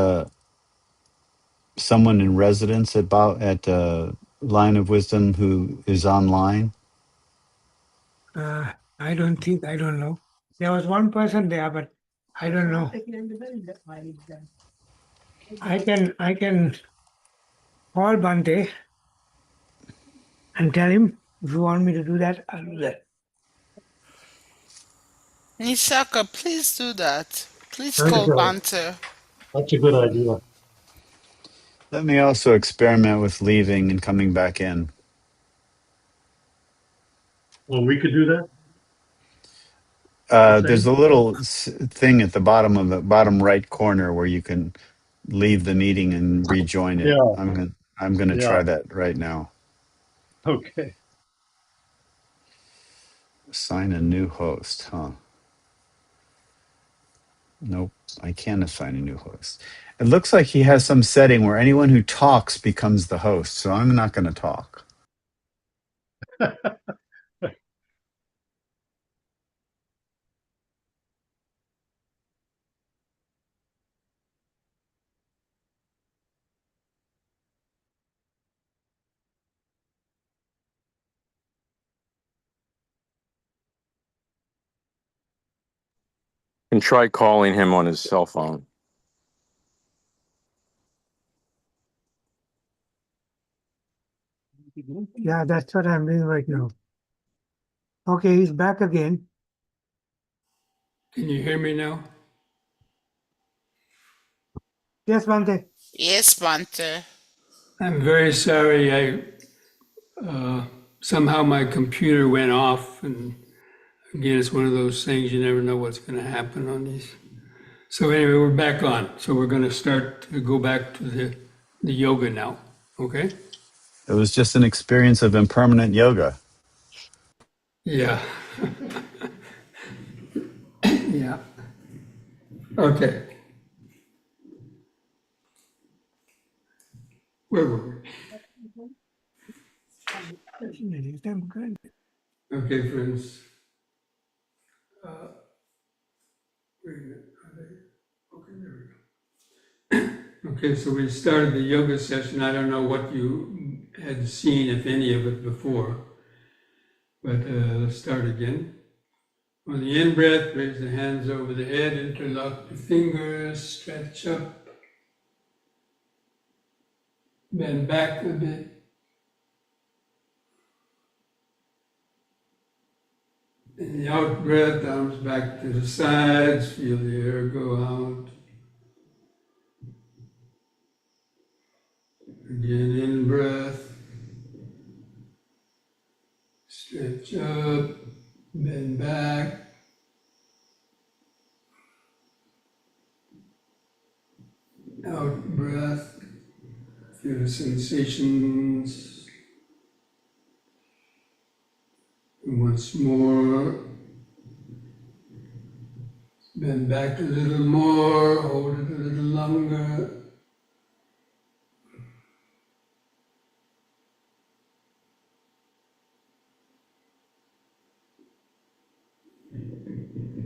someone in residence at Line of Wisdom who is online? I don't know. There was one person there, but I don't know. I can call Bhante and tell him if you want me to do that, I'll do that. Nishaka, please do that. Please Thank call you. Banter. That's a good idea. Let me also experiment with leaving and coming back in. Well, we could do that. There's a little thing at the bottom of the bottom right corner where you can leave the meeting and rejoin it. Yeah, I'm gonna yeah. try that right now. Okay. Assign a new host, huh? Nope, I can't assign a new host. It looks like he has some setting where anyone who talks becomes the host, so I'm not going to talk. And try calling him on his cell phone. Yeah, that's what I'm doing right now. Okay, he's back again. Can you hear me now? Yes, Bhante. Yes, Bhante. I'm very sorry. Somehow my computer went off, and again, it's one of those things you never know what's going to happen on these. So anyway, we're back on. So we're going to start to go back to the yoga now. Okay? It was just an experience of impermanent yoga. Yeah. Yeah. Okay. Where were we? Okay, friends. Wait a minute. Okay, there we go. Okay, so we started the yoga session. I don't know what you had seen, if any of it, before, but let's start again. On the in-breath, raise the hands over the head, interlock the fingers, stretch up, bend back a bit. In the out-breath, arms back to the sides, feel the air go out. Again, in-breath, stretch up, bend back. Out-breath, feel the sensations. And once more, bend back a little more, hold it a little longer.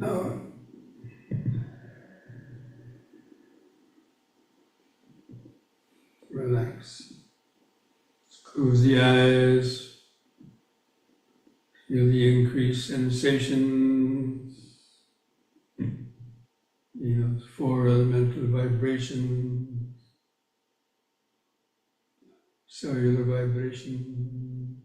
Out. Relax. Close the eyes. Feel the increased sensations. Four elemental vibrations, cellular vibration.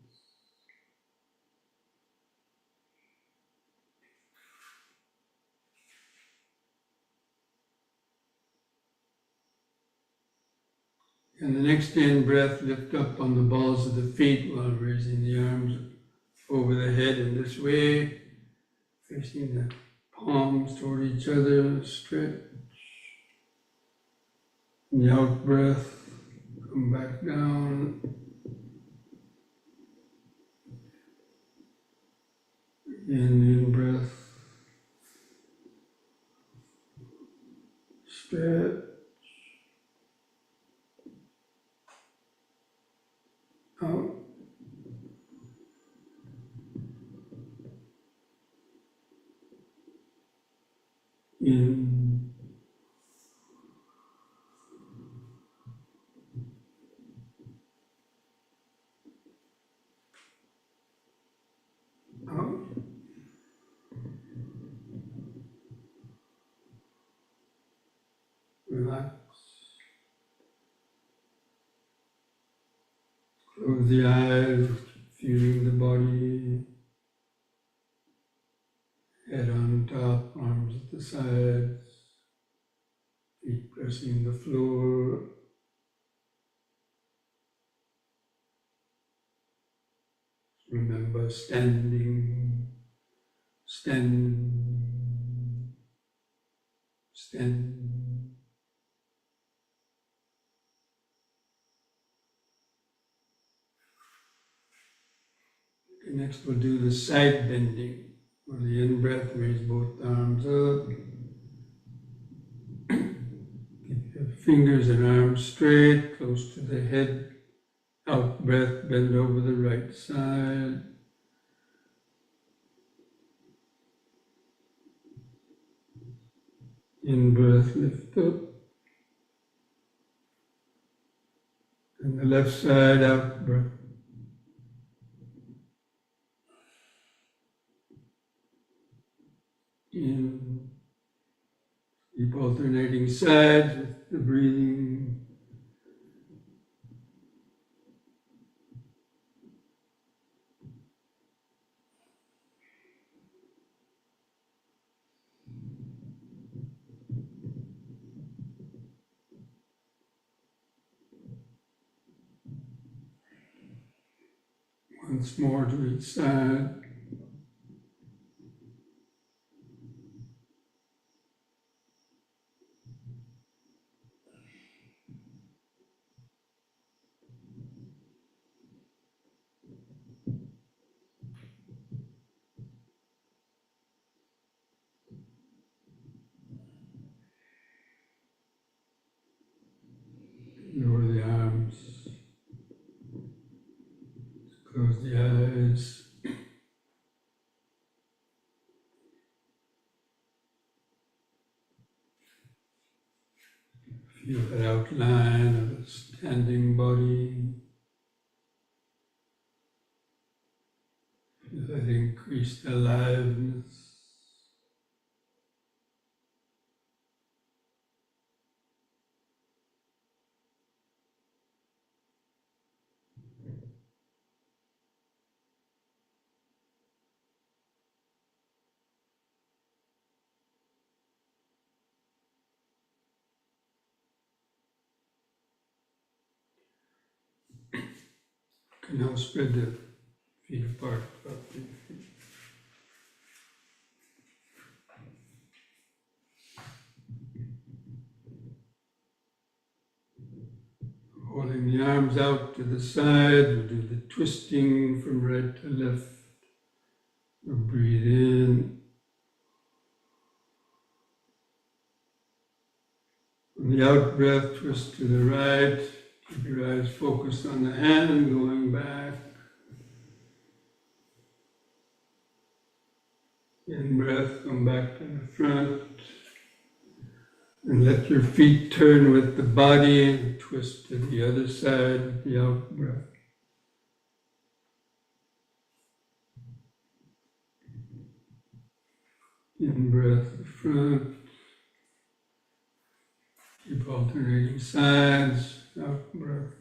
And the next in breath, lift up on the balls of the feet while raising the arms over the head in this way, facing the palms toward each other, stretch. In the out breath, come back down. In breath, stretch. Out. In. Out. Relax. Close the eyes, feeling the body, head on top, arms at the sides, feet pressing the floor. Remember standing, standing. extend. Okay, next we'll do the side bending, where the in-breath, raise both arms up. Keep your fingers and arms straight, close to the head. Out breath, bend over the right side. In breath, lift up. And the left side, out breath. In. Keep alternating sides with the breathing. Once more to each side. Lower the arms. Close the eyes. Feel that outline of a standing body. Feel that increased aliveness. You can now spread the feet apart. About 3 feet. Holding the arms out to the side, we'll do the twisting from right to left. We'll breathe in. On the out breath, twist to the right. Keep your eyes focused on the hand going back. In breath, come back to the front. And let your feet turn with the body and twist to the other side with the out breath. In breath, the front. Keep alternating sides, out breath.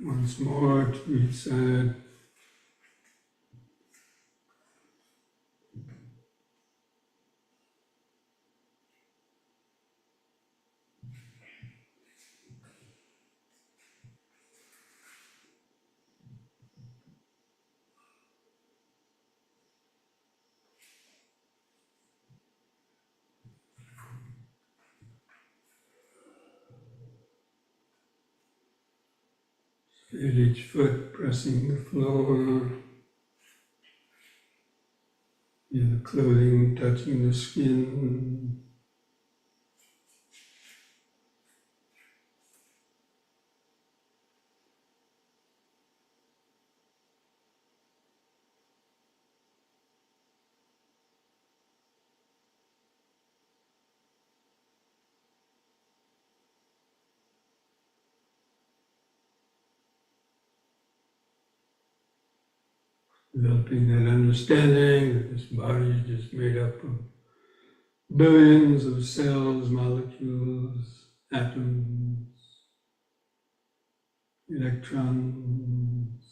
Once more to each side. Feel each foot pressing the floor. Feel the clothing touching the skin. Developing that understanding that this body is just made up of billions of cells, molecules, atoms, electrons.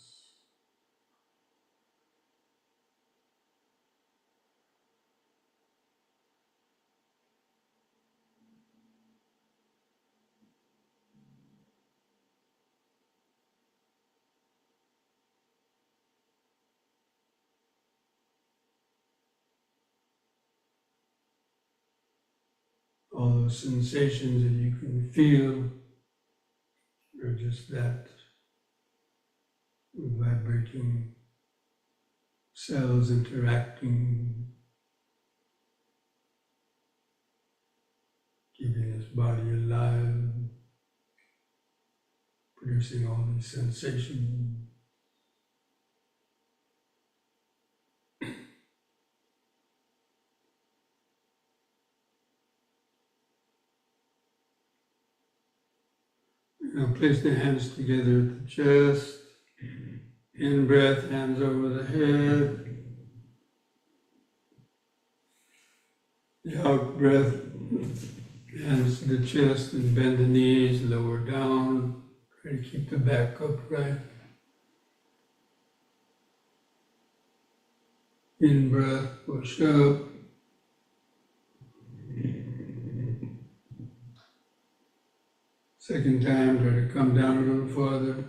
all those sensations that you can feel are just that vibrating cells interacting, keeping this body alive, producing all these sensations. Now place the hands together at the chest. In breath, hands over the head. The out breath, hands to the chest and bend the knees, lower down. Try to keep the back upright. In breath, push up. Second time, try to come down a little farther.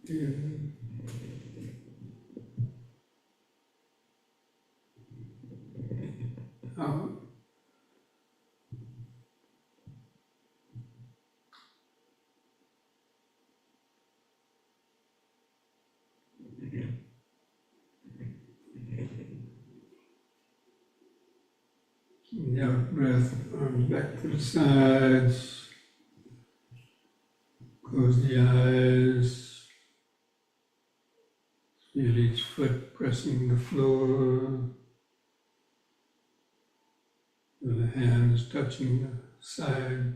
In. Out. The out breath, arms back to the sides. Close the eyes. Feel each foot pressing the floor. Feel the hands touching the sides.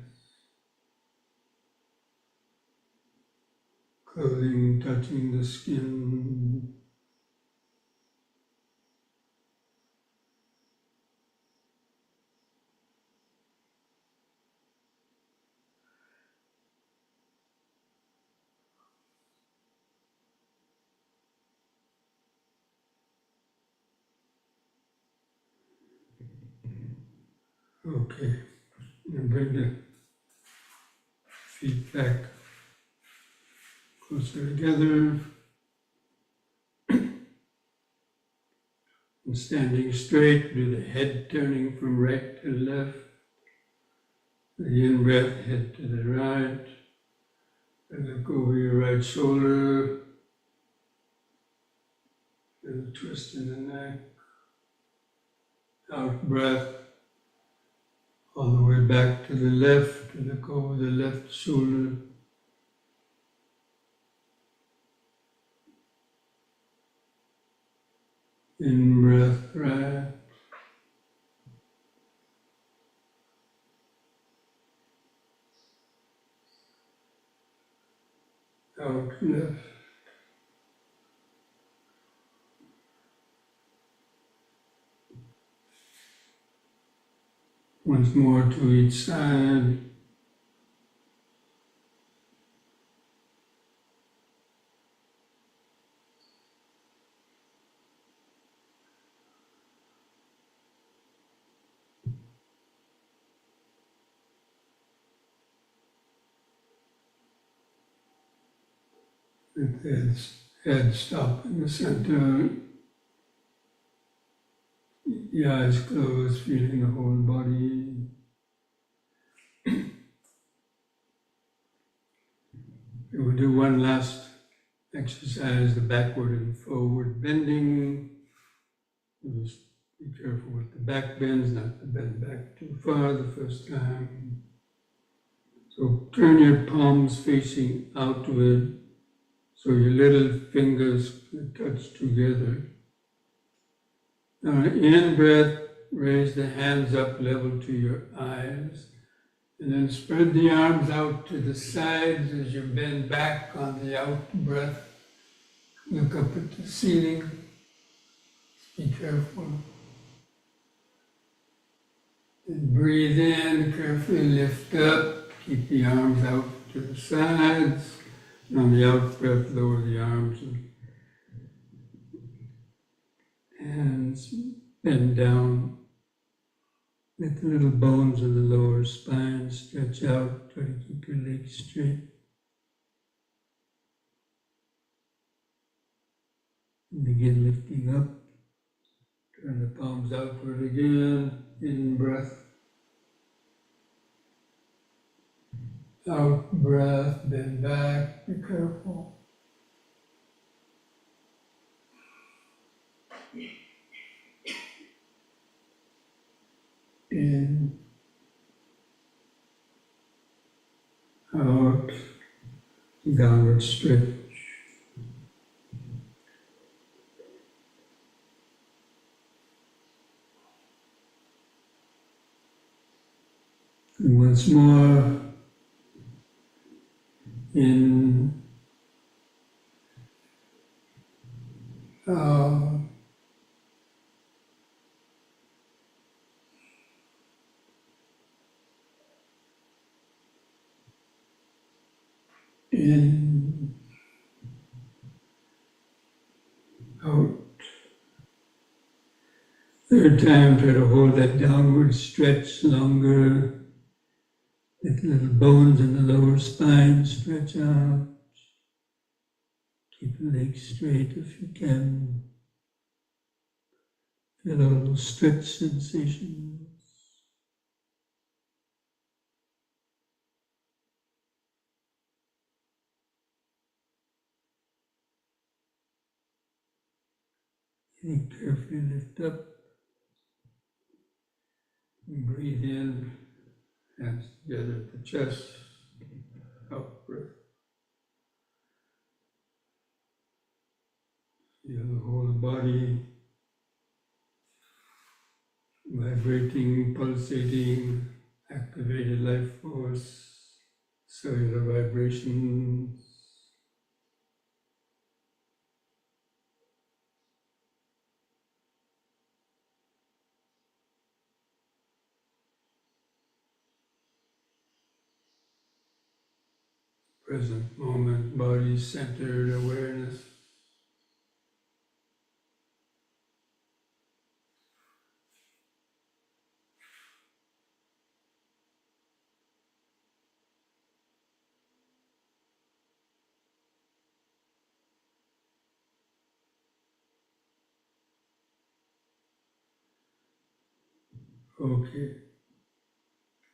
Clothing touching the skin. Okay, and bring the feet back closer together. And standing straight, do the head turning from right to left. The in-breath, head to the right. And look over your right shoulder. And a twist in the neck. Out breath. All the way back to the left, and look over the left shoulder. In breath, right. Out left. Once more to each side. Let the head stop in the center. The eyes closed, feeling the whole body. We'll do one last exercise, the backward and forward bending. Just be careful with the back bends, not to bend back too far the first time. So turn your palms facing outward so your little fingers touch together. Now, in breath, raise the hands up level to your eyes. And then spread the arms out to the sides as you bend back on the out breath. Look up at the ceiling. Be careful. And breathe in, carefully lift up. Keep the arms out to the sides. And on the out breath, lower the arms and hands. Bend down. Let the little bones of the lower spine stretch out. Try to keep your legs straight. Begin lifting up. Turn the palms outward again. In breath. Out breath, bend back, be careful. In, out, downward stretch. And once more, in, out, in, out. Third time, try to hold that downward stretch longer. Let the little bones in the lower spine stretch out. Keep the legs straight if you can. Feel a little stretch sensation. And carefully lift up. And breathe in. Hands together at the chest. Out breath. Feel the whole body vibrating, pulsating, activated life force, cellular vibrations. Present moment, body centered awareness. Okay,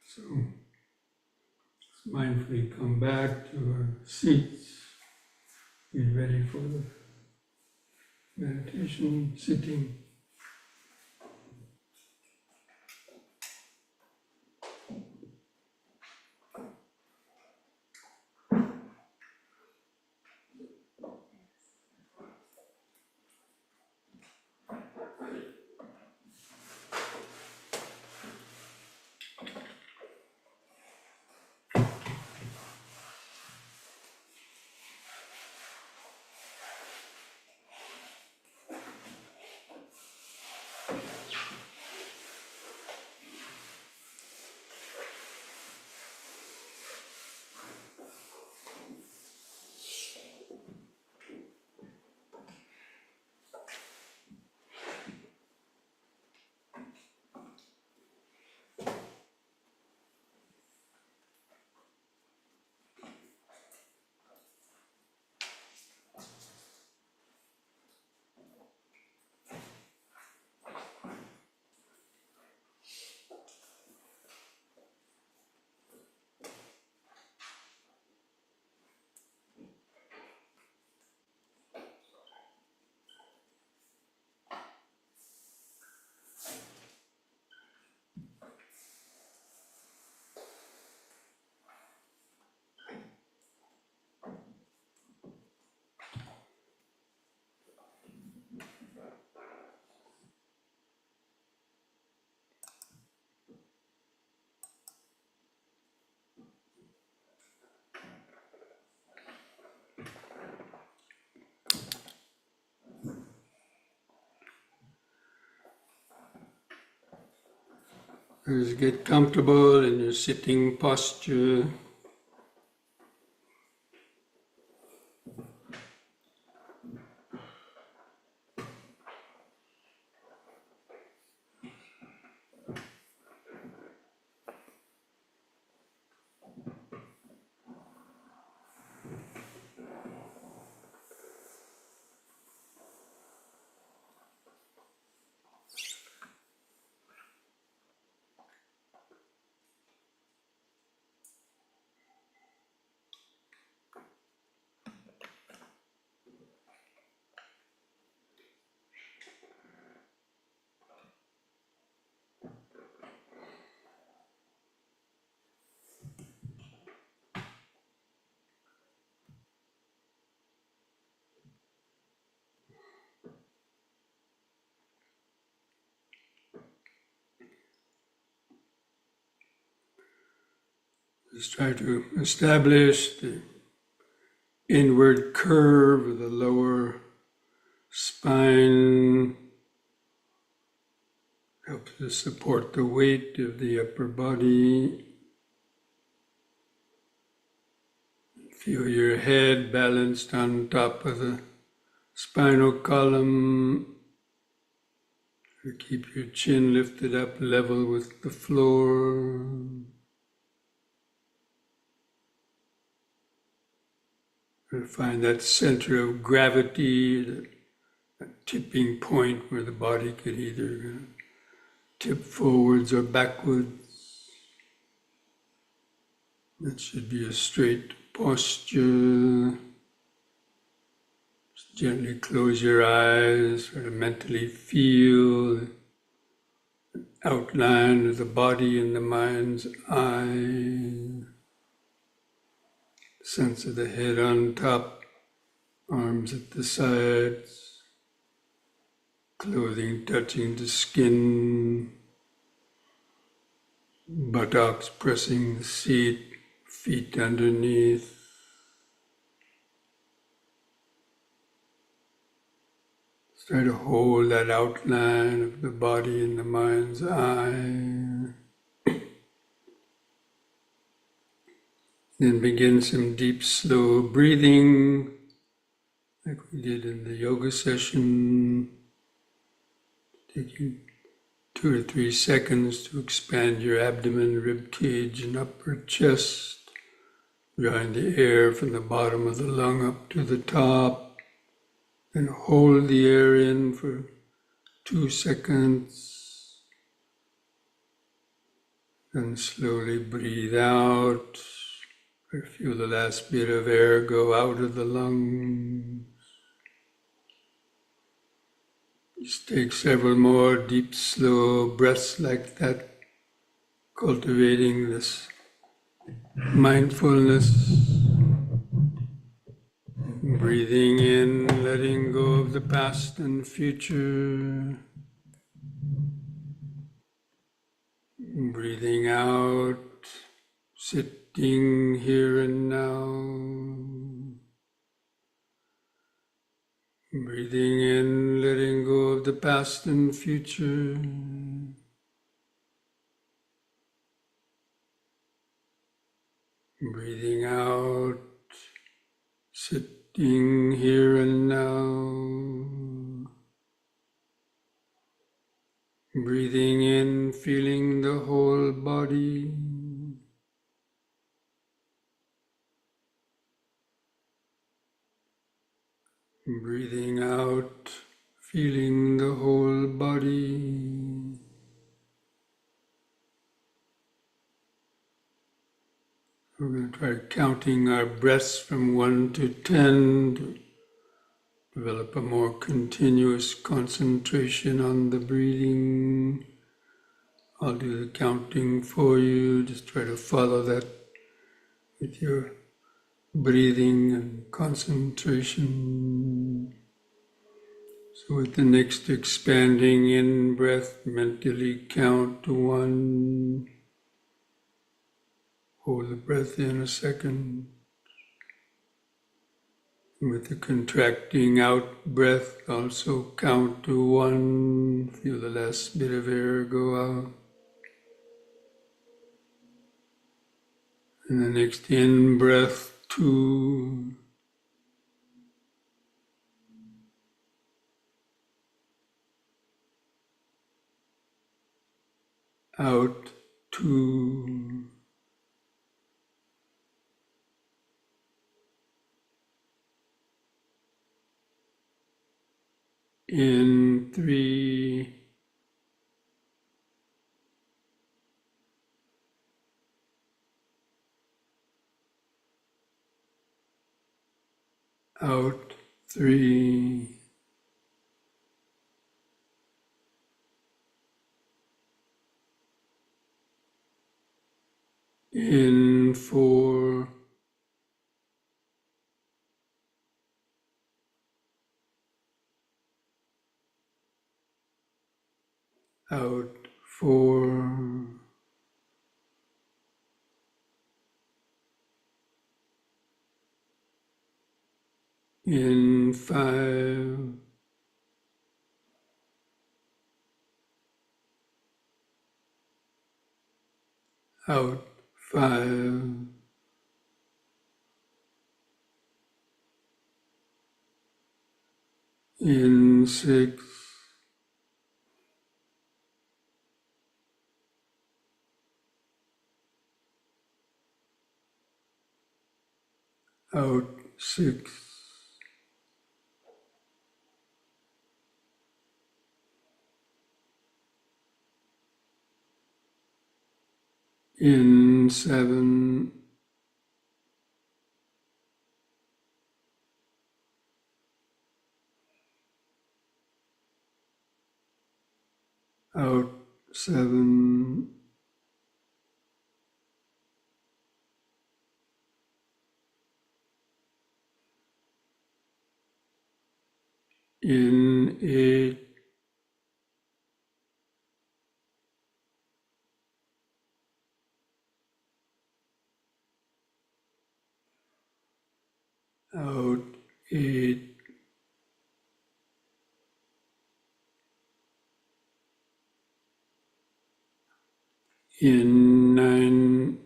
so let's mindfully come back to our seats. Be ready for the meditation, sitting. Just get comfortable in your sitting posture. Just try to establish the inward curve of the lower spine. Helps to support the weight of the upper body. Feel your head balanced on top of the spinal column. Keep your chin lifted up level with the floor. Find that center of gravity, that tipping point where the body could either tip forwards or backwards. That should be a straight posture. Just gently close your eyes, sort of mentally feel the outline of the body in the mind's eye. Sense of the head on top, arms at the sides, clothing touching the skin, buttocks pressing the seat, feet underneath. Try to hold that outline of the body in the mind's eye. Then begin some deep, slow breathing, like we did in the yoga session. Taking 2 or 3 seconds to expand your abdomen, rib cage, and upper chest, drawing the air from the bottom of the lung up to the top. Then hold the air in for 2 seconds. Then slowly breathe out. Feel the last bit of air go out of the lungs. Just take several more deep, slow breaths like that, cultivating this mindfulness. Breathing in, letting go of the past and future. Breathing out, sitting here and now. Breathing in, letting go of the past and future. Breathing out, sitting here and now. Breathing in, feeling the whole body. Breathing out, feeling the whole body. We're going to try counting our breaths from 1 to 10 to develop a more continuous concentration on the breathing. I'll do the counting for you. Just try to follow that with your breathing and concentration. So with the next expanding in breath, mentally count to 1. Hold the breath in a second. And with the contracting out breath, also count to 1. Feel the last bit of air go out. And the next in breath, 2. Out, 2. In, 3. Out, 3. In, 4. Out, 4. In 5, out 5, in 6, out 6, in 7, out 7, in 8, out 8, in 9,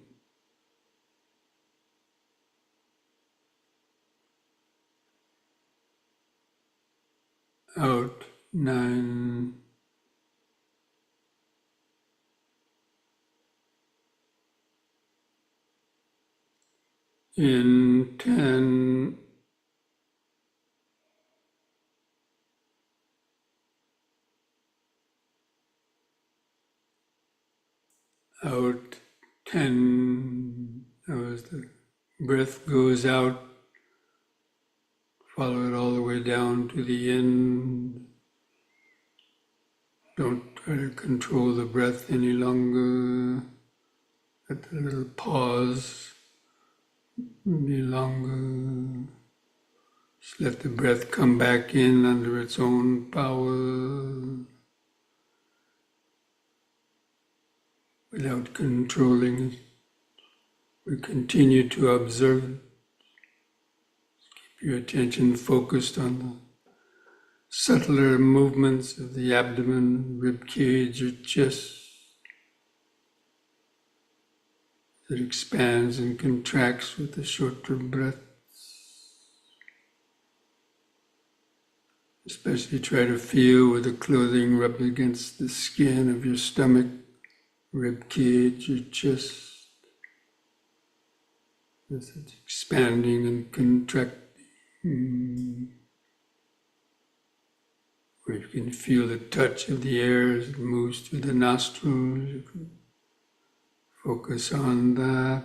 out 9, in 10, out 10. As the breath goes out, follow it all the way down to the end. Don't try to control the breath any longer. Let the little pause be longer. Just let the breath come back in under its own power without controlling it. We continue to observe it. Keep your attention focused on the subtler movements of the abdomen, rib cage, or chest that expands and contracts with the shorter breath. Especially try to feel where the clothing rubs against the skin of your stomach, rib cage, your chest. As it's expanding and contracting. Where you can feel the touch of the air as it moves through the nostrils. You can focus on that.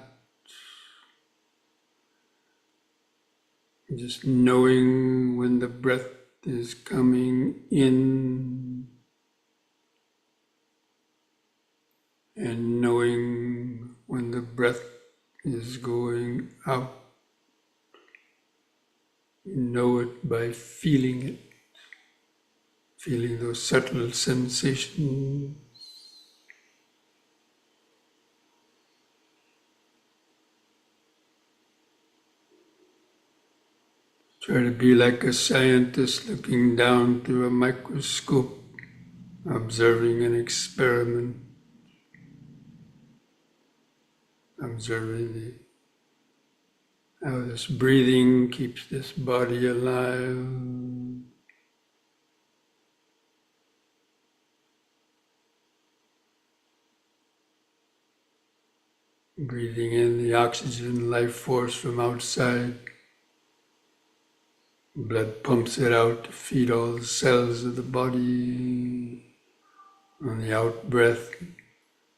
Just knowing when the breath is coming in and knowing when the breath is going out. You know it by feeling it, feeling those subtle sensations. Try to be like a scientist looking down through a microscope, observing an experiment, observing how this breathing keeps this body alive. Breathing in the oxygen life force from outside. Blood pumps it out to feed all the cells of the body. On the out breath,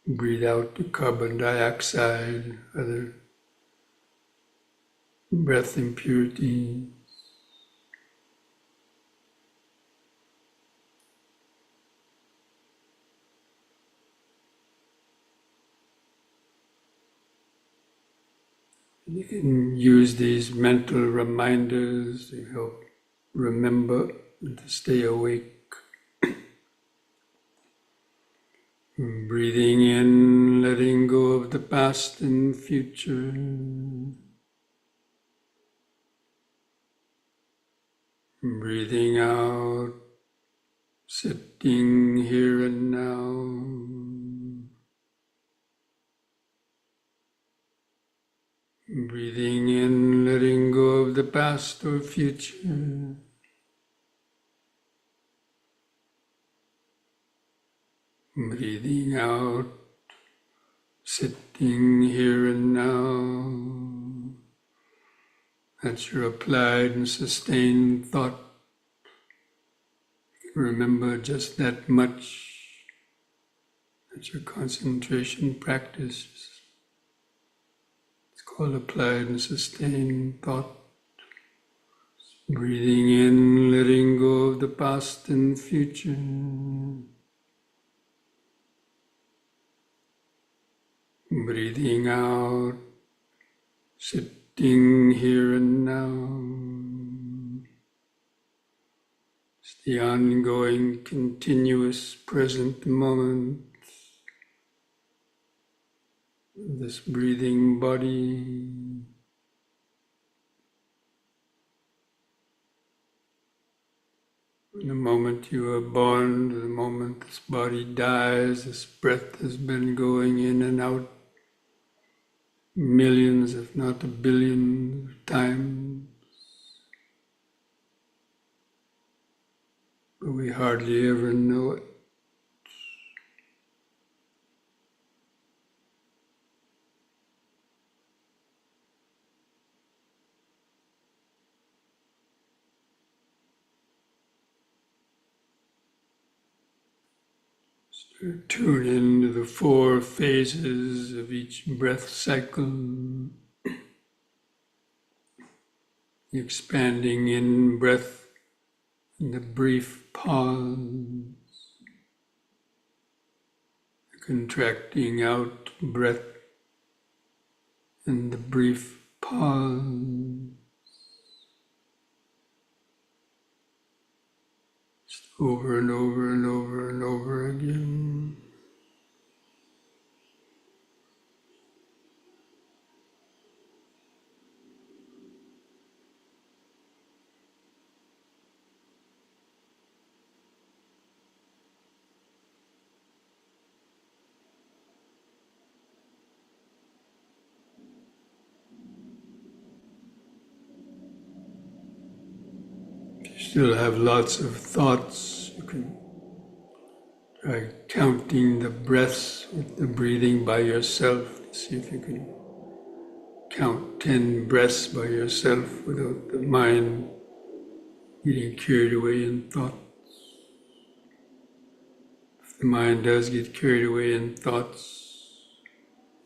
breathe out the carbon dioxide, other breath impurities. You can use these mental reminders to help remember and to stay awake. Breathing in, letting go of the past and future. Breathing out, sitting here and now. Breathing in, letting go of the past or future. Breathing out, sitting here and now. That's your applied and sustained thought. Remember just that much. That's your concentration practice. It's called applied and sustained thought. Breathing in, letting go of the past and future. Breathing out, sitting here and now. It's the ongoing, continuous present moment of this breathing body. From the moment you are born to the moment this body dies, this breath has been going in and out millions, if not a billion times. But we hardly ever know it. Tune into the 4 phases of each breath cycle. The expanding in breath and the brief pause. The contracting out breath and the brief pause. Just over and over and over and over again. If you still have lots of thoughts, you can try counting the breaths with the breathing by yourself to see if you can count 10 breaths by yourself without the mind getting carried away in thought. If the mind does get carried away in thoughts,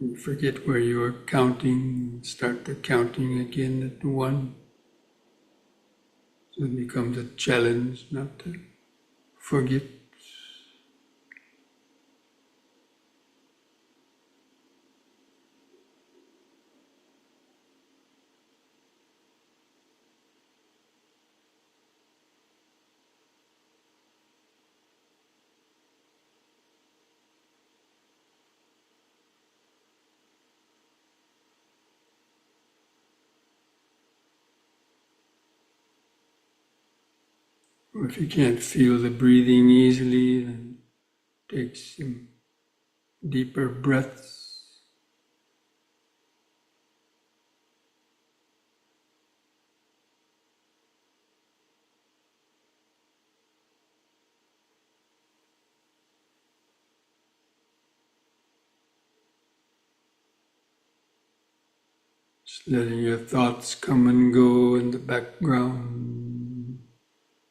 you forget where you are counting, start the counting again at 1. So it becomes a challenge not to forget. Or if you can't feel the breathing easily, then take some deeper breaths. Just letting your thoughts come and go in the background,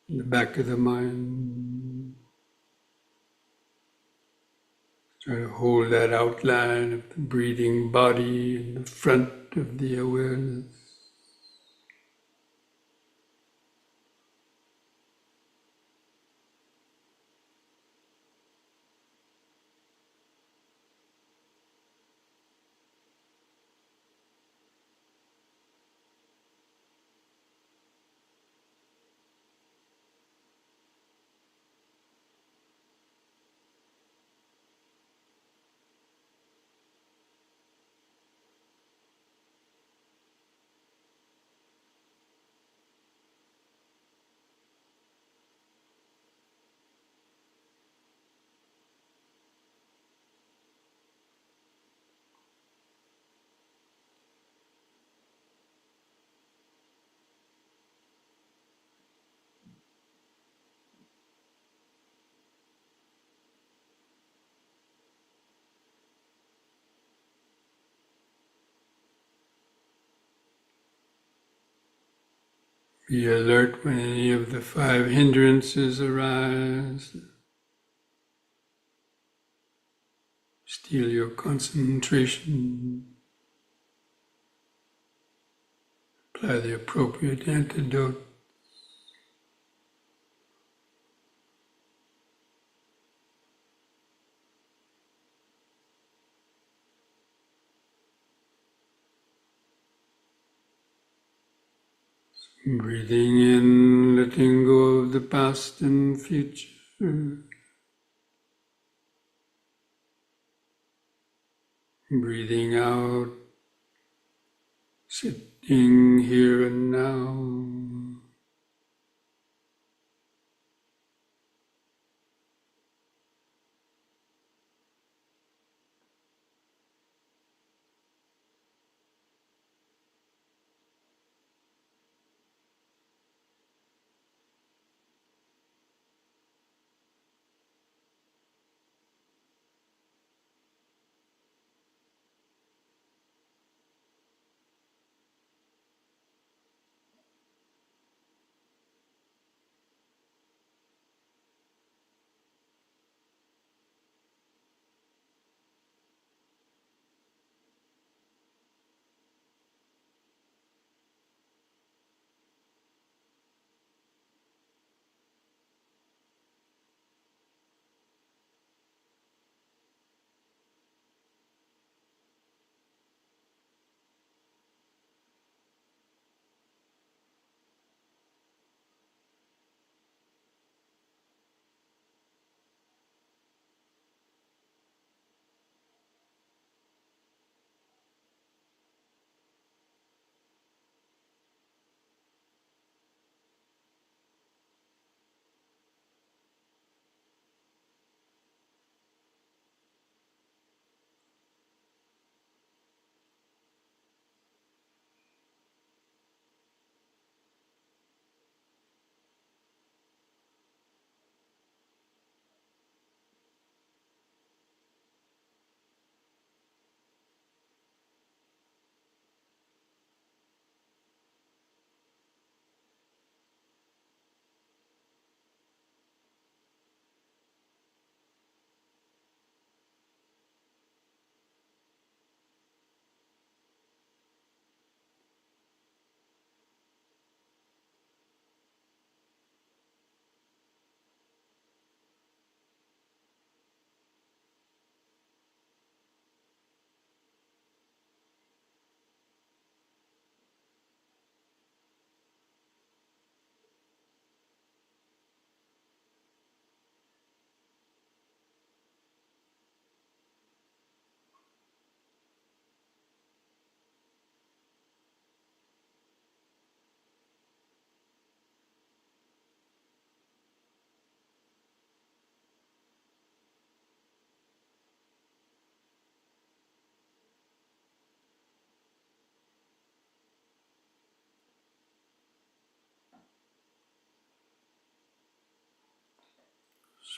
in the back of the mind. Try to hold that outline of the breathing body in the front of the awareness. Be alert when any of the 5 hindrances arise. Steal your concentration. Apply the appropriate antidote. Breathing in, letting go of the past and future. Breathing out, sitting here and now.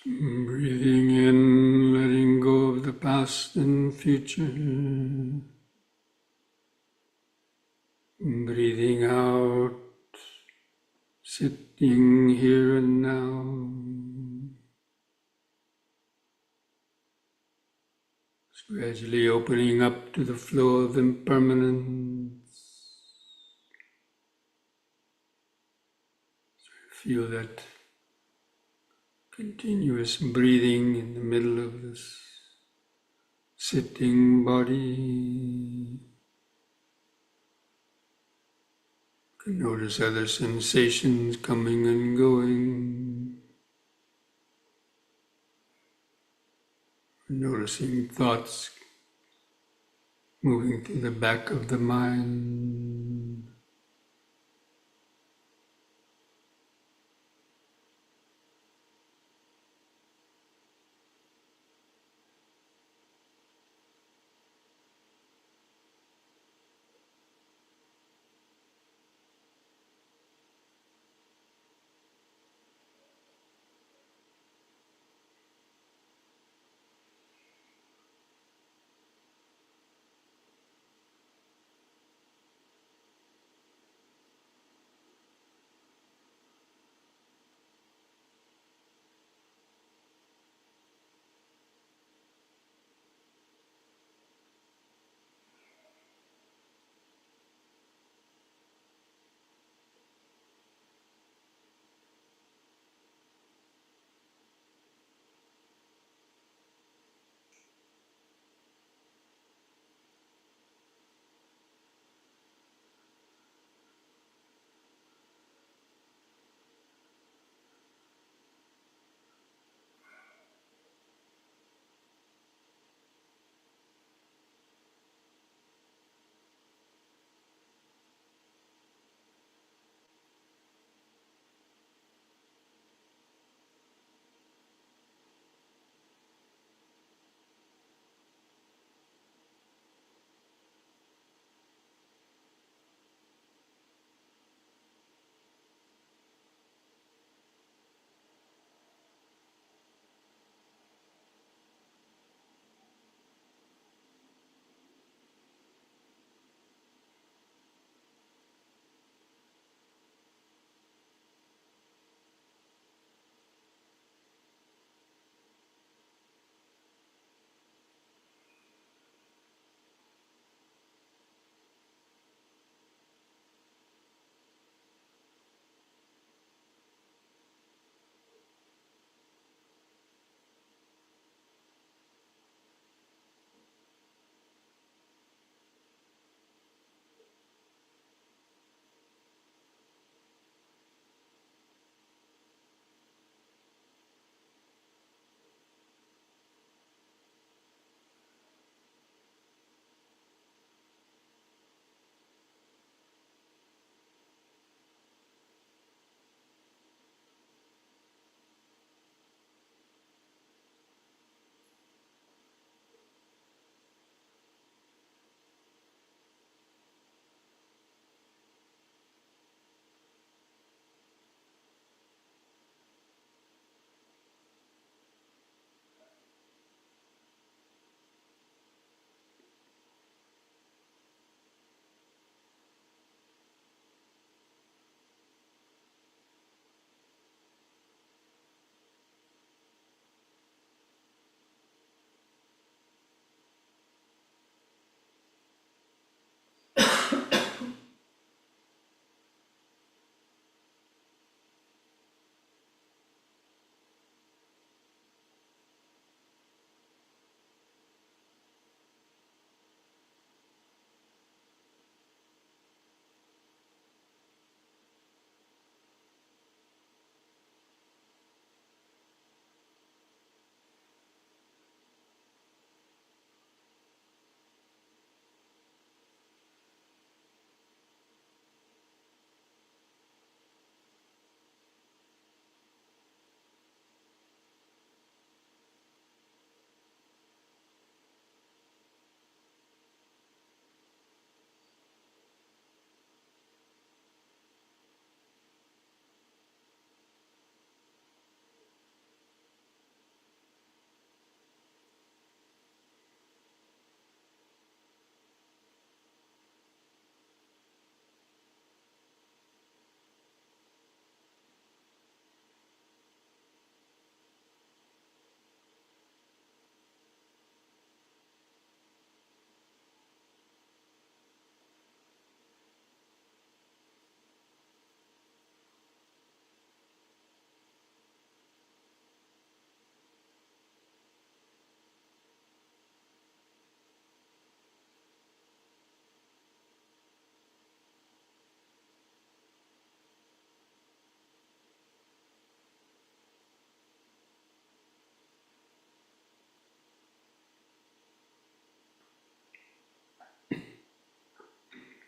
Breathing in, letting go of the past and future. Breathing out, sitting here and now. Gradually opening up to the flow of impermanence. Feel that continuous breathing in the middle of this sitting body. You can notice other sensations coming and going. Noticing thoughts moving to the back of the mind.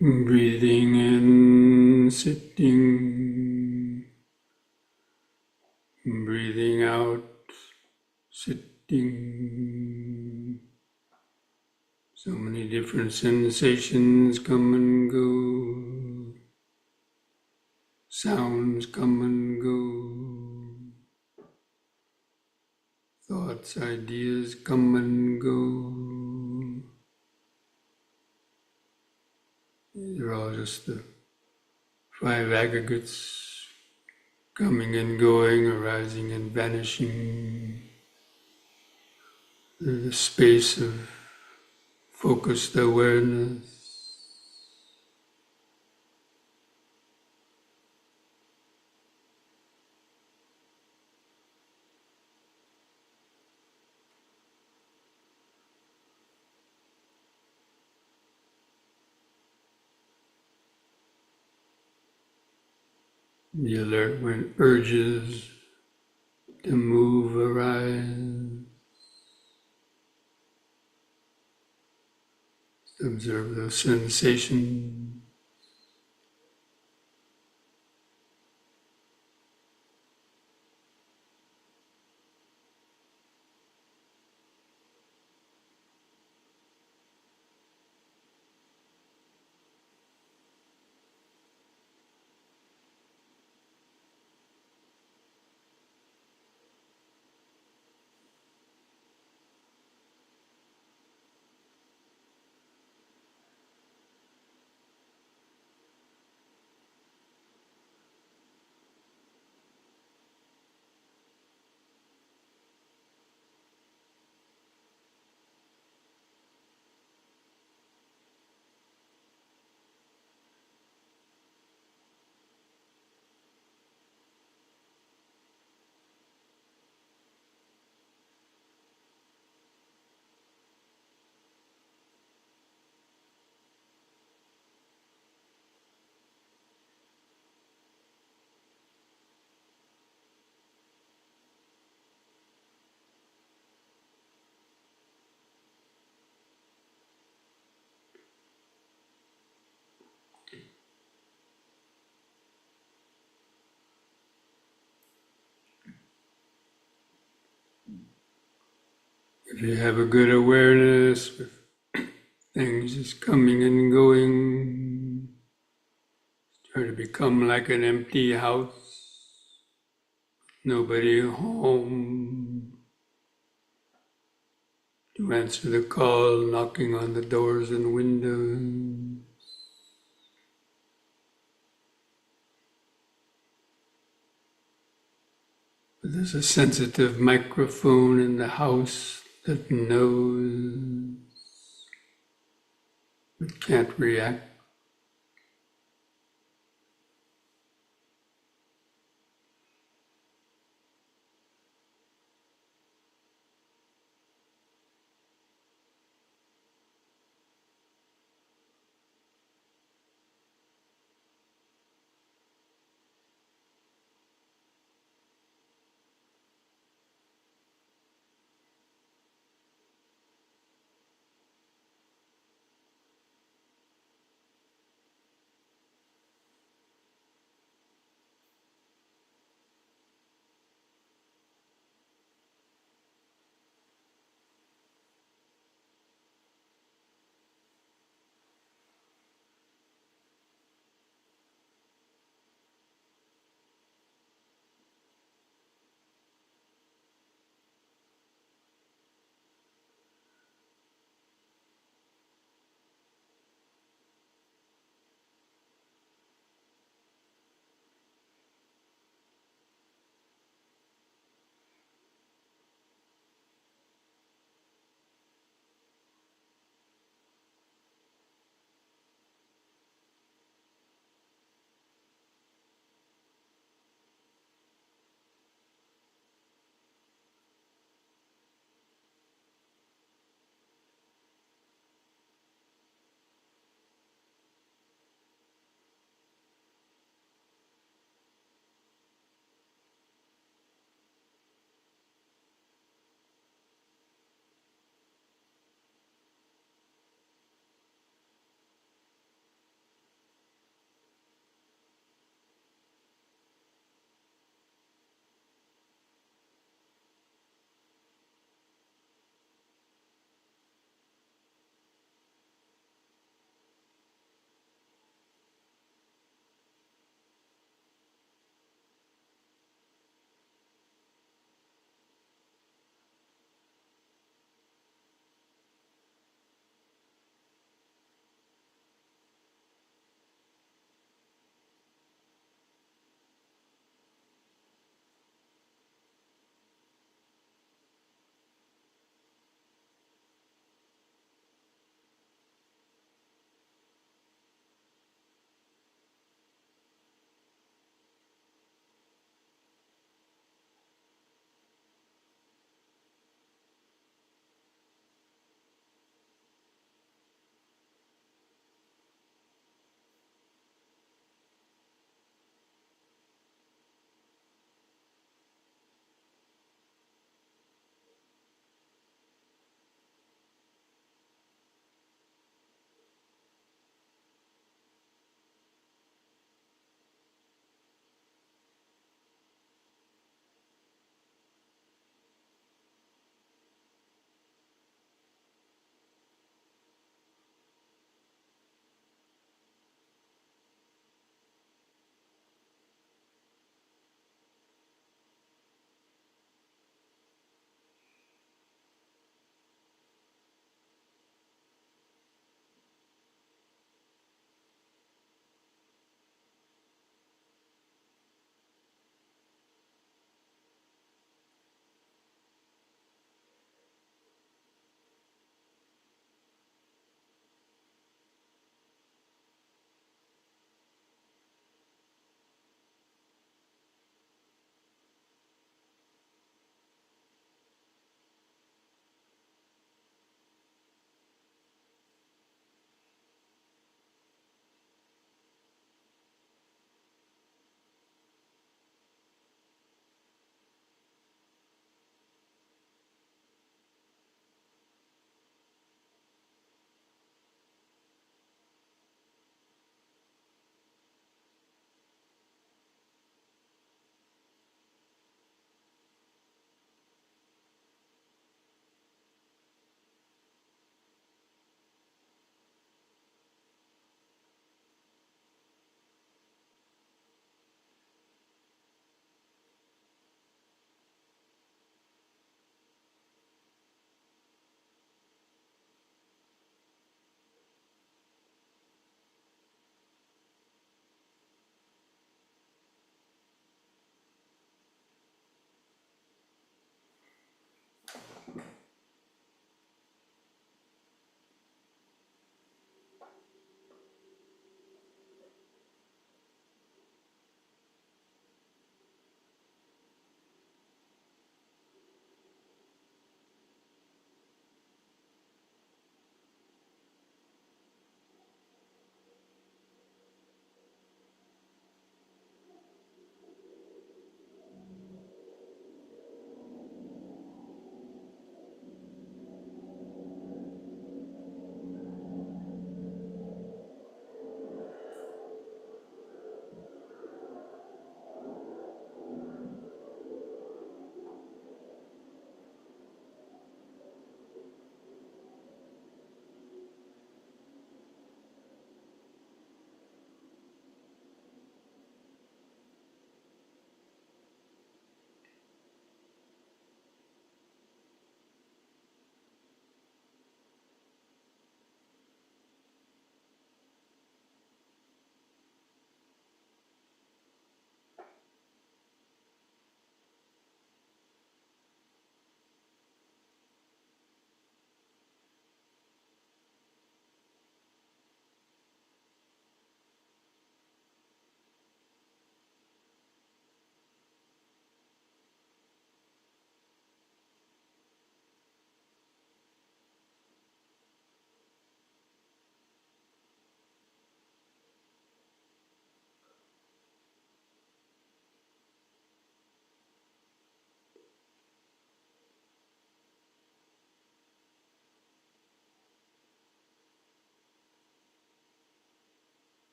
Breathing in, sitting. Breathing out, sitting. So many different sensations come and go. Sounds come and go. Thoughts, ideas come and go. These are all just the five aggregates coming and going, arising and vanishing. The space of focused awareness. Be alert when urges to move arise. Observe those sensations. If you have a good awareness with things just coming and going, try to become like an empty house, nobody home to answer the call, knocking on the doors and windows. But there's a sensitive microphone in the house that knows but can't react.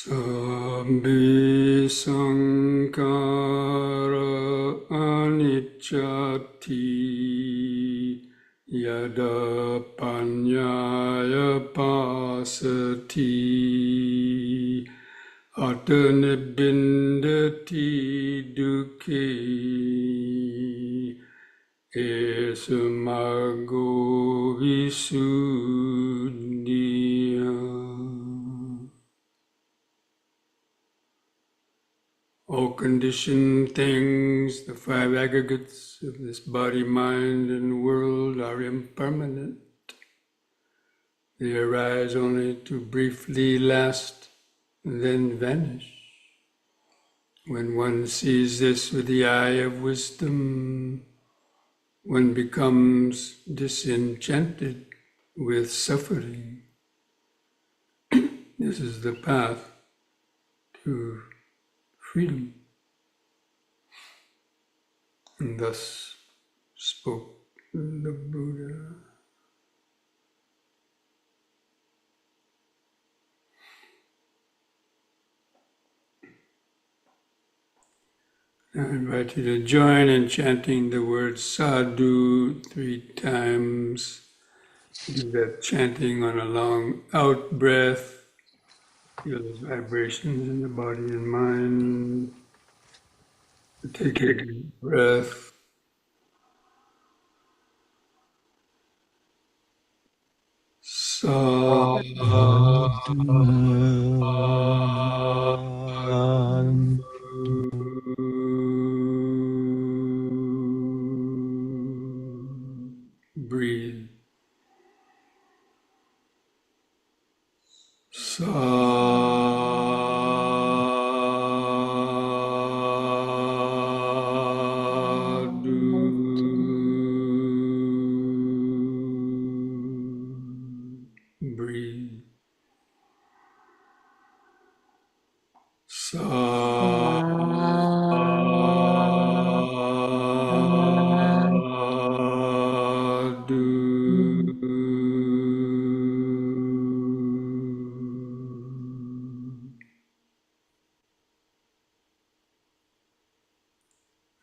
Sabbi sankara anicchati yada panyaya pasati atanibindati dukkhe esamago visuddhiya. All conditioned things, the five aggregates of this body, mind, and world are impermanent. They arise only to briefly last and then vanish. When one sees this with the eye of wisdom, one becomes disenchanted with suffering. This is the path to freedom. And thus spoke the Buddha. I invite you to join in chanting the word sadhu 3 times. Do that chanting on a long out breath. Feel those vibrations in the body and mind. Take a deep breath. Breathe. Breathe.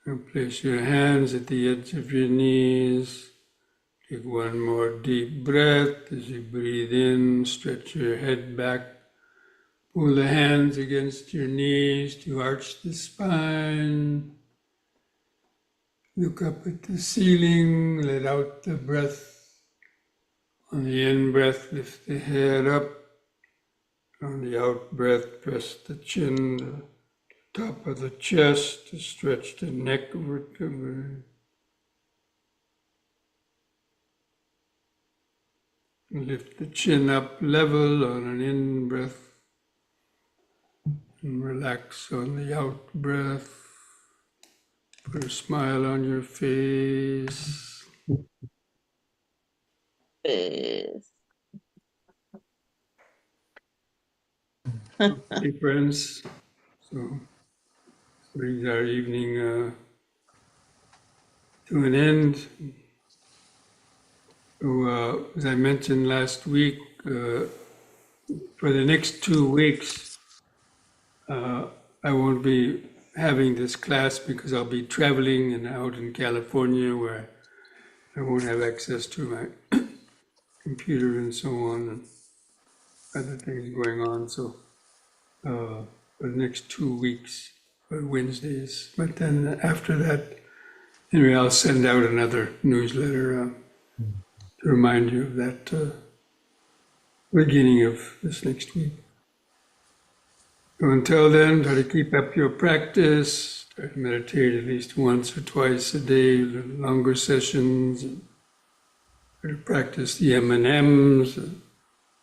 Now place your hands at the edge of your knees. Take one more deep breath as you breathe in. Stretch your head back. Pull the hands against your knees to arch the spine. Look up at the ceiling. Let out the breath. On the in-breath, lift the head up. On the out-breath, press the chin, the top of the chest to stretch the neck vertebrae. Lift the chin up level on an in-breath and relax on the out-breath. Put a smile on your face. Okay, friends. So brings our evening to an end. So, as I mentioned last week, for the next 2 weeks, I won't be having this class because I'll be traveling and out in California where I won't have access to my computer and so on, and other things going on. So for the next 2 weeks, Wednesdays. But then after that, anyway, I'll send out another newsletter to remind you of that beginning of this next week. So until then, try to keep up your practice. Try to meditate at least once or twice a day, longer sessions. Try to practice the M&Ms,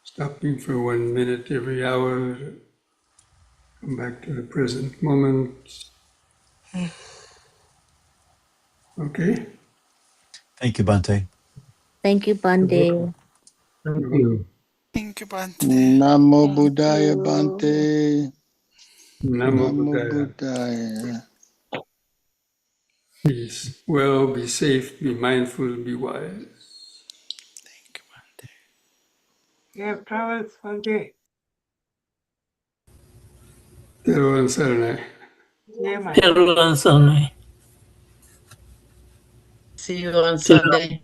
stopping for 1 minute every hour. Come back to the present moment. Okay? Thank you, Bhante. Thank you, Bhante. Thank you. Thank you, Bhante. Namo Thank Buddhaya you. Bhante. Namo Namo Buddhaya. Buddhaya. Peace. Well, be safe, be mindful, be wise. Thank you, Bhante. Safe travels, Bhante. Everyone Saturday. TMI. Everyone Sunday. See you on Sunday.